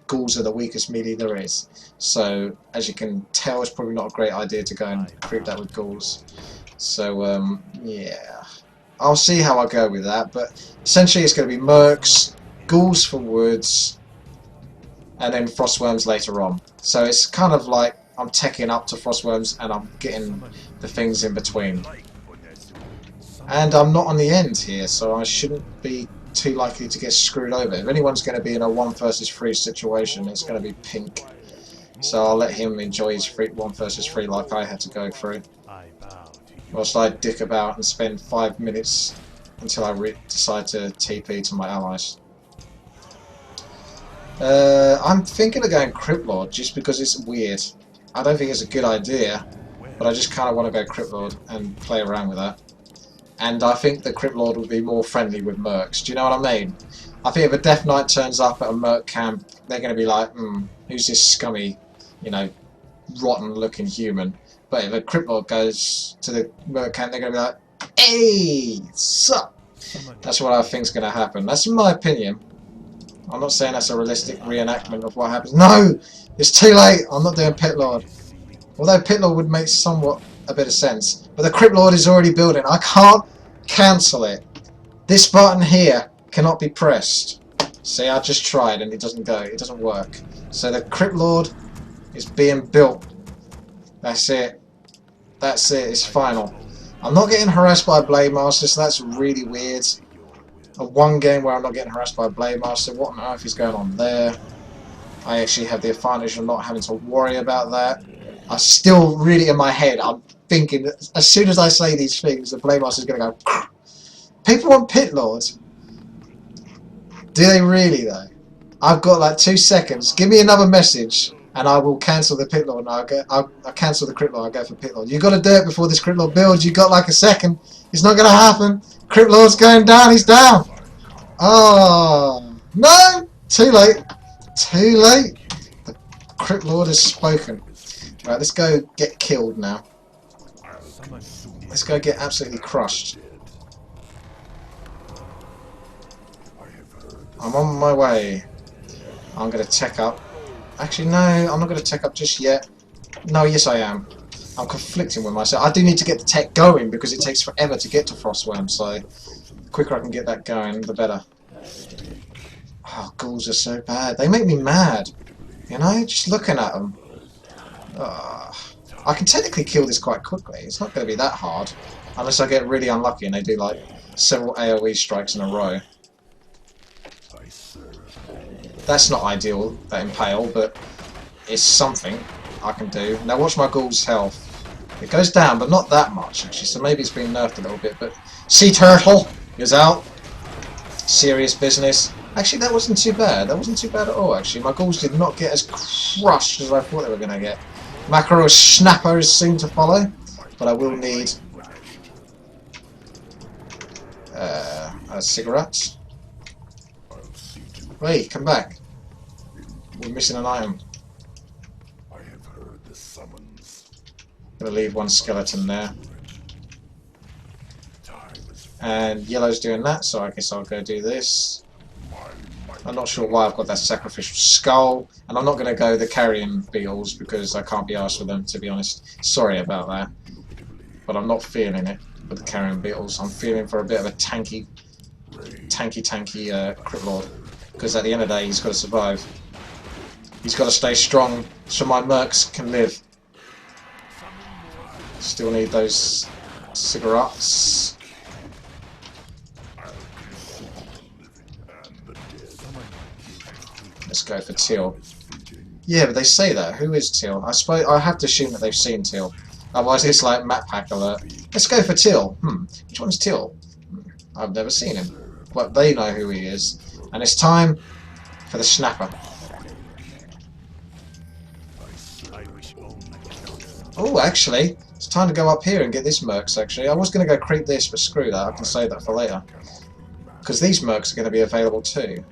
ghouls are the weakest melee there is. So, as you can tell, it's probably not a great idea to go and creep that with ghouls. So, yeah. I'll see how I go with that, but essentially it's going to be mercs, ghouls for woods, and then frostworms later on. So it's kind of like I'm teching up to frostworms and I'm getting the things in between. And I'm not on the end here, so I shouldn't be too likely to get screwed over. If anyone's going to be in a 1 versus 3 situation, it's going to be Pink. So I'll let him enjoy his 1 versus 3 like I had to go through. Whilst I dick about and spend 5 minutes until I decide to TP to my allies. I'm thinking of going Crypt Lord just because it's weird. I don't think it's a good idea, but I just kind of want to go Crypt Lord and play around with that. And I think the Crypt Lord would be more friendly with mercs. Do you know what I mean? I think if a Death Knight turns up at a merc camp, they're going to be like, who's this scummy, you know, rotten looking human? But if a Crypt Lord goes to the merc camp, they're going to be like, hey, sup? That's what I think's going to happen. That's my opinion. I'm not saying that's a realistic reenactment of what happens. No! It's too late! I'm not doing Pit Lord. Although Pit Lord would make somewhat a bit of sense. But the Crypt Lord is already building. I can't cancel it. This button here cannot be pressed. See, I just tried and it doesn't go. It doesn't work. So the Crypt Lord is being built. That's it. That's it. It's final. I'm not getting harassed by a Blade Master, so that's really weird. A 1 game where I'm not getting harassed by a Blade Master. What on earth is going on there? I actually have the advantage of not having to worry about that. I still really in my head, I'm thinking as soon as I say these things, the Blade Master is going to go. People want Pit Lords. Do they really though? I've got like 2 seconds. Give me another message and I will cancel the pit lord. I'll cancel the crit lord. I'll go for pit lord. You got to do it before this crit lord builds. You got like a second. It's not going to happen. Crit lord's going down. He's down. Oh no! Too late. Too late. The crit lord has spoken. Right, let's go get killed now. Let's go get absolutely crushed. I'm on my way. I'm going to tech up. Actually, no, I'm not going to tech up just yet. No, yes I am. I'm conflicting with myself. I do need to get the tech going because it takes forever to get to Frostworm, so the quicker I can get that going, the better. Oh, ghouls are so bad. They make me mad. You know, just looking at them. I can technically kill this quite quickly. It's not going to be that hard. Unless I get really unlucky and they do like several AoE strikes in a row. That's not ideal, that impale, but it's something I can do. Now watch my ghoul's health. It goes down, but not that much actually, so maybe it's been nerfed a little bit, but Sea Turtle is out. Serious business. Actually, that wasn't too bad. That wasn't too bad at all, actually. My ghouls did not get as crushed as I thought they were going to get. Mackerel Snapper is soon to follow, but I will need a cigarette. Wait, come back. We're missing an item. Gonna leave one skeleton there. And yellow's doing that, so I guess I'll go do this. I'm not sure why I've got that sacrificial skull, and I'm not going to go the carrion beetles because I can't be arsed with them, to be honest. Sorry about that, but I'm not feeling it with the carrion beetles. I'm feeling for a bit of a tanky crit lord, because at the end of the day he's got to survive. He's got to stay strong so my mercs can live. Still need those cigarettes. Let's go for Teal. Yeah, but they say that. Who is Teal? I suppose I have to assume that they've seen Teal. Otherwise it's like map pack alert. Let's go for Teal. Which one's Teal? I've never seen him. But they know who he is. And it's time for the Snapper. Oh, actually, it's time to go up here and get this mercs, actually. I was going to go creep this, but screw that. I can save that for later. Because these mercs are going to be available too.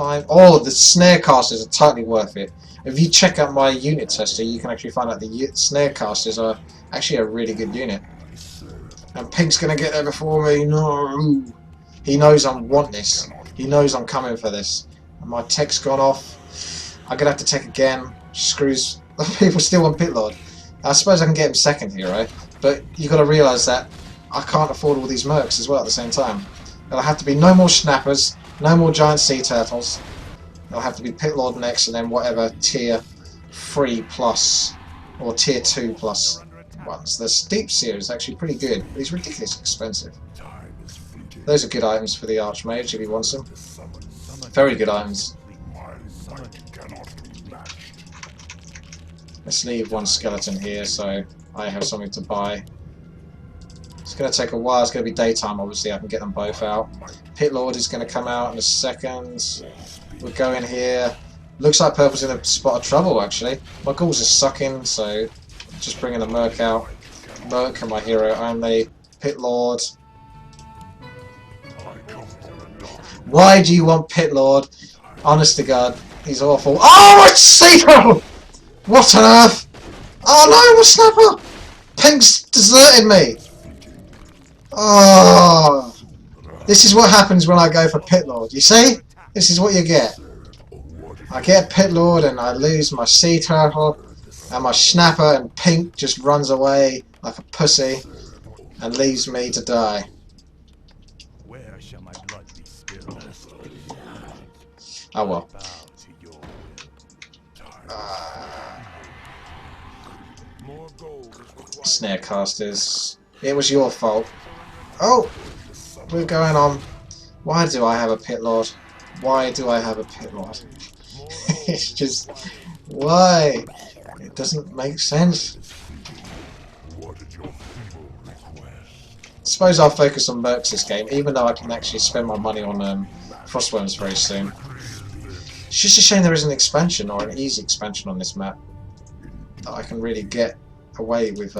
Oh, the snare casters are totally worth it. If you check out my unit tester, you can actually find out the snare casters are actually a really good unit. And Pink's gonna get there before me. No, he knows I want this. He knows I'm coming for this. And my tech's gone off. I'm gonna have to tech again. Screws. People still want Pit Lord. I suppose I can get him second here, right? But you got to realise that I can't afford all these mercs as well at the same time. There'll have to be no more snappers. No more giant sea turtles. It'll have to be Pit Lord next, and then whatever tier 3 plus or tier 2 plus ones. The Steep series is actually pretty good, but it's ridiculously expensive. Those are good items for the Archmage if he wants them. Very good items. Let's leave one skeleton here so I have something to buy. It's going to take a while. It's going to be daytime, obviously. I can get them both out. Pit Lord is going to come out in a second. We'll go in here. Looks like Purple's in a spot of trouble, actually. My ghouls are sucking, so just bringing the Merc out. Merc and my hero only. Pit Lord. Why do you want Pit Lord? Honest to God, he's awful. Oh, it's Seagull! What on earth? Oh no, my Snapper! Pink's deserted me! Oh, this is what happens when I go for Pit Lord. You see? This is what you get. I get Pit Lord and I lose my Sea Turtle and my Snapper, and Pink just runs away like a pussy and leaves me to die. Oh well. Snare casters. It was your fault. Oh! We're going on. Why do I have a Pit Lord? Why do I have a Pit Lord? It's just... Why? It doesn't make sense. Suppose I'll focus on mercs this game, even though I can actually spend my money on Frostworms very soon. It's just a shame there isn't an expansion or an easy expansion on this map that I can really get away with.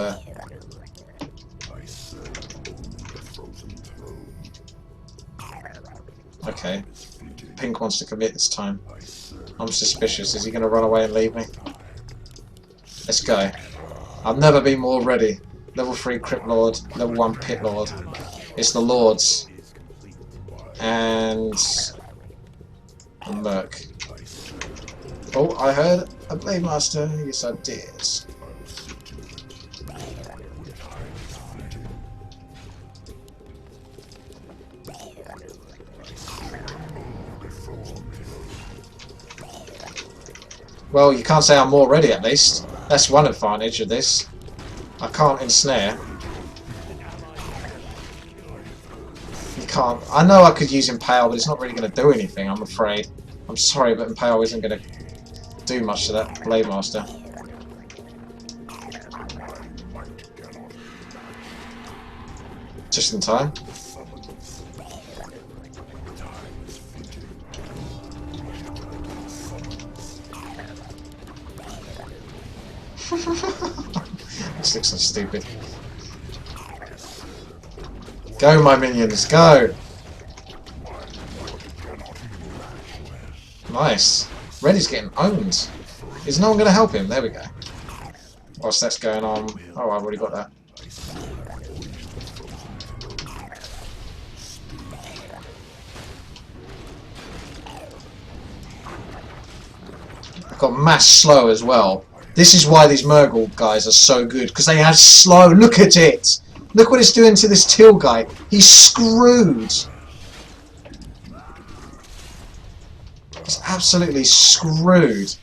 Okay, Pink wants to commit this time. I'm suspicious. Is he going to run away and leave me? Let's go. I've never been more ready. Level 3 Crypt Lord, level 1 Pit Lord. It's the Lords. And a Merc. Oh, I heard a Blade Master. Yes, I did. Well, you can't say I'm more ready at least. That's one advantage of this. I can't ensnare. You can't. I know I could use Impale, but it's not really going to do anything, I'm afraid. I'm sorry, but Impale isn't going to do much to that Blade Master. Just in time. This looks so stupid. Go, my minions, go! Nice. Reddy's getting owned. Is no one going to help him? There we go. Whilst that's going on... Oh, I've already got that. I've got mass slow as well. This is why these Murgle guys are so good, because they have slow. Look at it! Look what it's doing to this Teal guy. He's screwed. He's absolutely screwed.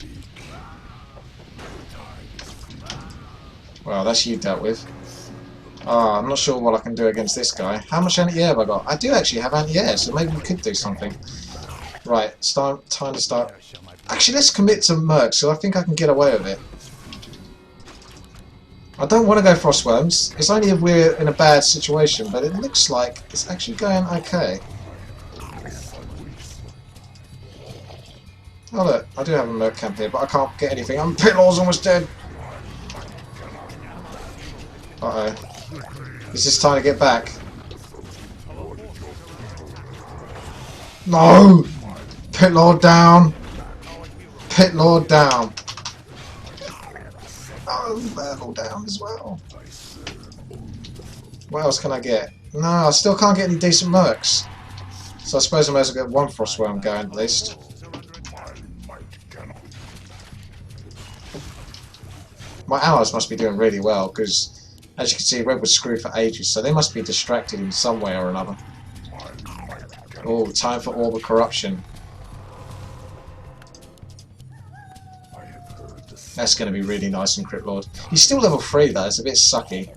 Well, that's you dealt with. Ah, I'm not sure what I can do against this guy. How much anti-air have I got? I do actually have anti-air, so maybe we could do something. Right, time to start. Actually, let's commit to Merc, so I think I can get away with it. I don't want to go Frostworms. It's only if we're in a bad situation, but it looks like it's actually going okay. Oh look, I do have a Merc camp here, but I can't get anything. Pit Lord's almost dead. Uh-oh. It's just time to get back. No! Pit Lord down! Pit Lord down! Oh, Murgle down as well. What else can I get? No, I still can't get any decent Mercs. So I suppose I may as well get one Frostworm going at least. My allies must be doing really well, because as you can see, Red was screwed for ages, so they must be distracted in some way or another. Oh, time for Orb of Corruption. That's going to be really nice in Crypt Lord. He's still level 3 though, it's a bit sucky.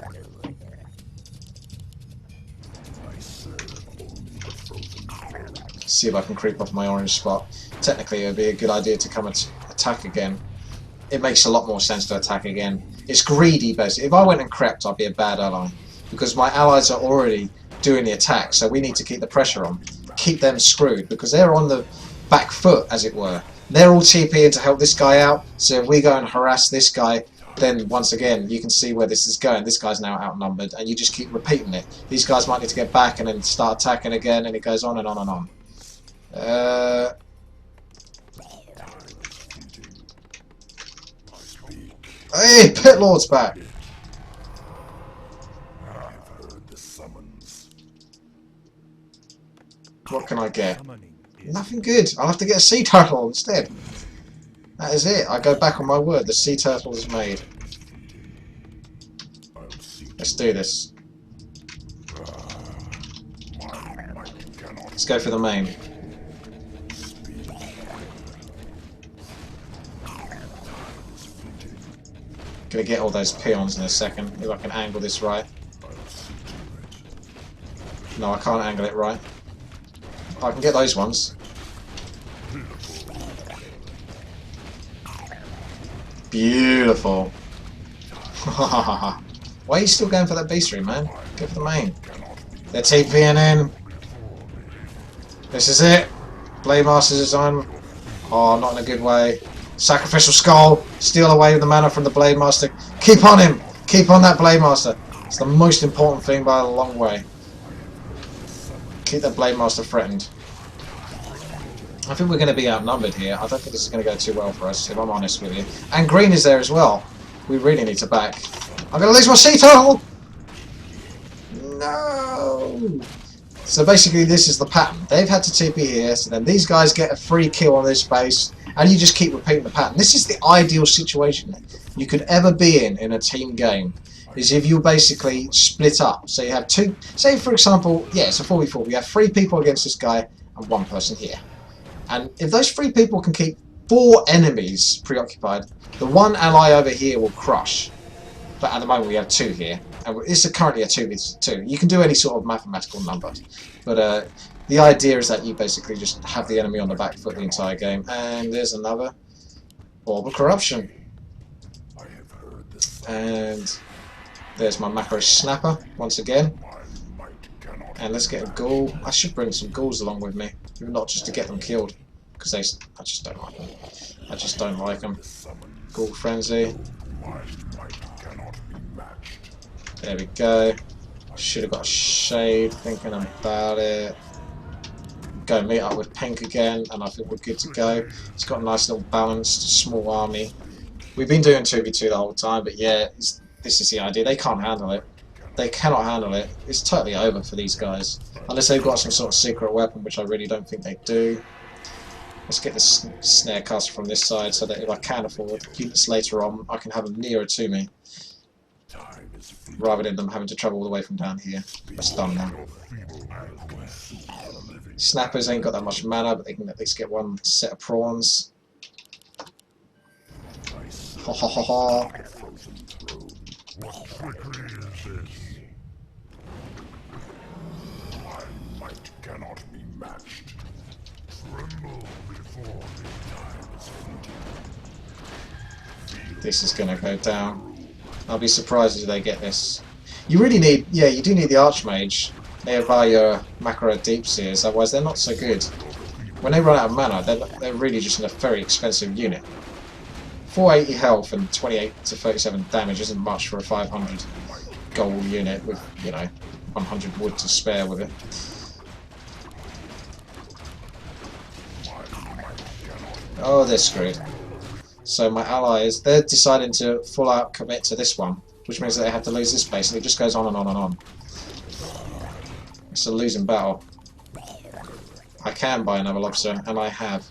See if I can creep off my orange spot. Technically it would be a good idea to come and attack again. It makes a lot more sense to attack again. It's greedy basically. If I went and crept, I'd be a bad ally. Because my allies are already doing the attack, so we need to keep the pressure on. Keep them screwed, because they're on the back foot, as it were. They're all TPing to help this guy out, so if we go and harass this guy, then once again, you can see where this is going. This guy's now outnumbered, and you just keep repeating it. These guys might need to get back and then start attacking again, and it goes on and on and on. Hey, Pit Lord's back! What can I get? Nothing good. I'll have to get a sea turtle instead. That is it. I go back on my word. The sea turtle is made. Let's do this. Let's go for the main. Gonna get all those peons in a second. If I can angle this right. No, I can't angle it right. I can get those ones. Beautiful. Why are you still going for that beastry, man? Go for the main. They're TPing in. This is it. Blade Master's design. Oh, not in a good way. Sacrificial Skull. Steal away with the mana from the Blade Master. Keep on him. Keep on that Blade Master. It's the most important thing by a long way. Keep that Blade Master threatened. I think we're going to be outnumbered here. I don't think this is going to go too well for us, if I'm honest with you. And green is there as well. We really need to back. I'm going to lose my sea turtle! No! So basically this is the pattern. They've had to TP here, so then these guys get a free kill on this base, and you just keep repeating the pattern. This is the ideal situation you could ever be in a team game, is if you basically split up. So you have two, say for example, yeah, it's a 4v4. We have 3 people against this guy and 1 person here. And if those 3 people can keep 4 enemies preoccupied, the 1 ally over here will crush. But at the moment we have 2 here. And it's currently a 2v2. You can do any sort of mathematical number. But the idea is that you basically just have the enemy on the back foot the entire game. And there's another Orb of Corruption. And there's my Macro Snapper once again. And let's get a ghoul. I should bring some ghouls along with me. Not just to get them killed. Because I just don't like them. I just don't like them. Ghoul Frenzy. There we go. Should have got a shade, thinking about it. Go meet up with Pink again, and I think we're good to go. It's got a nice little balanced, small army. We've been doing 2v2 the whole time, but yeah, this is the idea. They can't handle it. They cannot handle it. It's totally over for these guys. Unless they've got some sort of secret weapon, which I really don't think they do. Let's get this snare caster from this side, so that if I can afford units later on, I can have them nearer to me. Rather than them having to travel all the way from down here. That's done now. Snappers ain't got that much mana, but they can at least get 1 set of prawns. Ha ha ha ha. This is gonna go down. I'll be surprised if they get this. You really need, yeah, you do need the Archmage nearby your Macro Deep Seers, otherwise they're not so good. When they run out of mana, they're really just a very expensive unit. 480 health and 28 to 37 damage isn't much for a 500 gold unit with, you know, 100 wood to spare with it. Oh, they're screwed. So my allies, they're deciding to full out commit to this one, which means that they have to lose this base, and it just goes on and on and on. It's a losing battle. I can buy another lobster, and I have.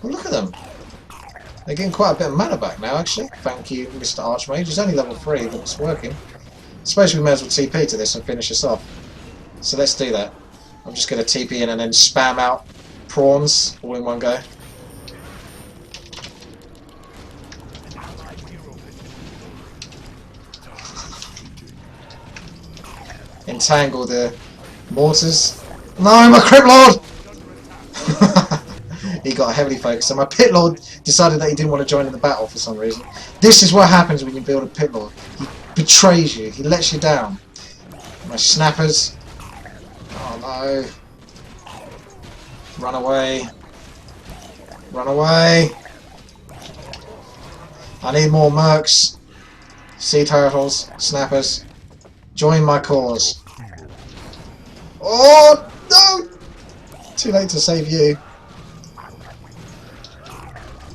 Well, look at them. They're getting quite a bit of mana back now, actually. Thank you, Mr. Archmage. He's only level 3, but it's working. I suppose we may as well TP to this and finish this off. So let's do that. I'm just going to TP in and then spam out prawns all in one go. Entangle the mortars. No, my Crypt Lord! He got heavily focused. So my Pit Lord decided that he didn't want to join in the battle for some reason. This is what happens when you build a Pit Lord. He betrays you. He lets you down. My snappers. Oh no. Run away. Run away. I need more mercs. Sea turtles. Snappers. Join my cause. Oh no! Too late to save you.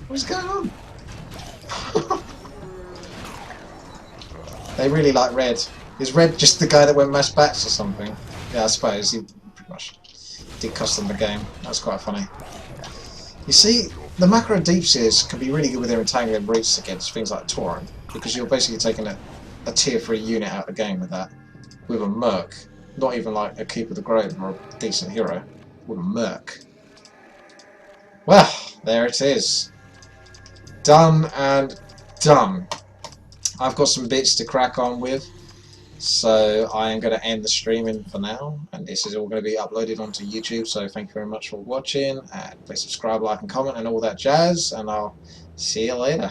What's going on? They really like Red. Is Red just the guy that went mass bats or something? Yeah, I suppose. He pretty much did cost them the game. That was quite funny. You see, the Macro Deep Seers can be really good with their entangling roots against things like Torrent, because you're basically taking a tier 3 unit out of the game with that. With a Merc. Not even like a Keep of the Grove or a decent hero. With a Merc. Well, there it is. Done and done. I've got some bits to crack on with, so I am going to end the streaming for now, and this is all going to be uploaded onto YouTube, so thank you very much for watching, and please subscribe, like and comment and all that jazz, and I'll see you later.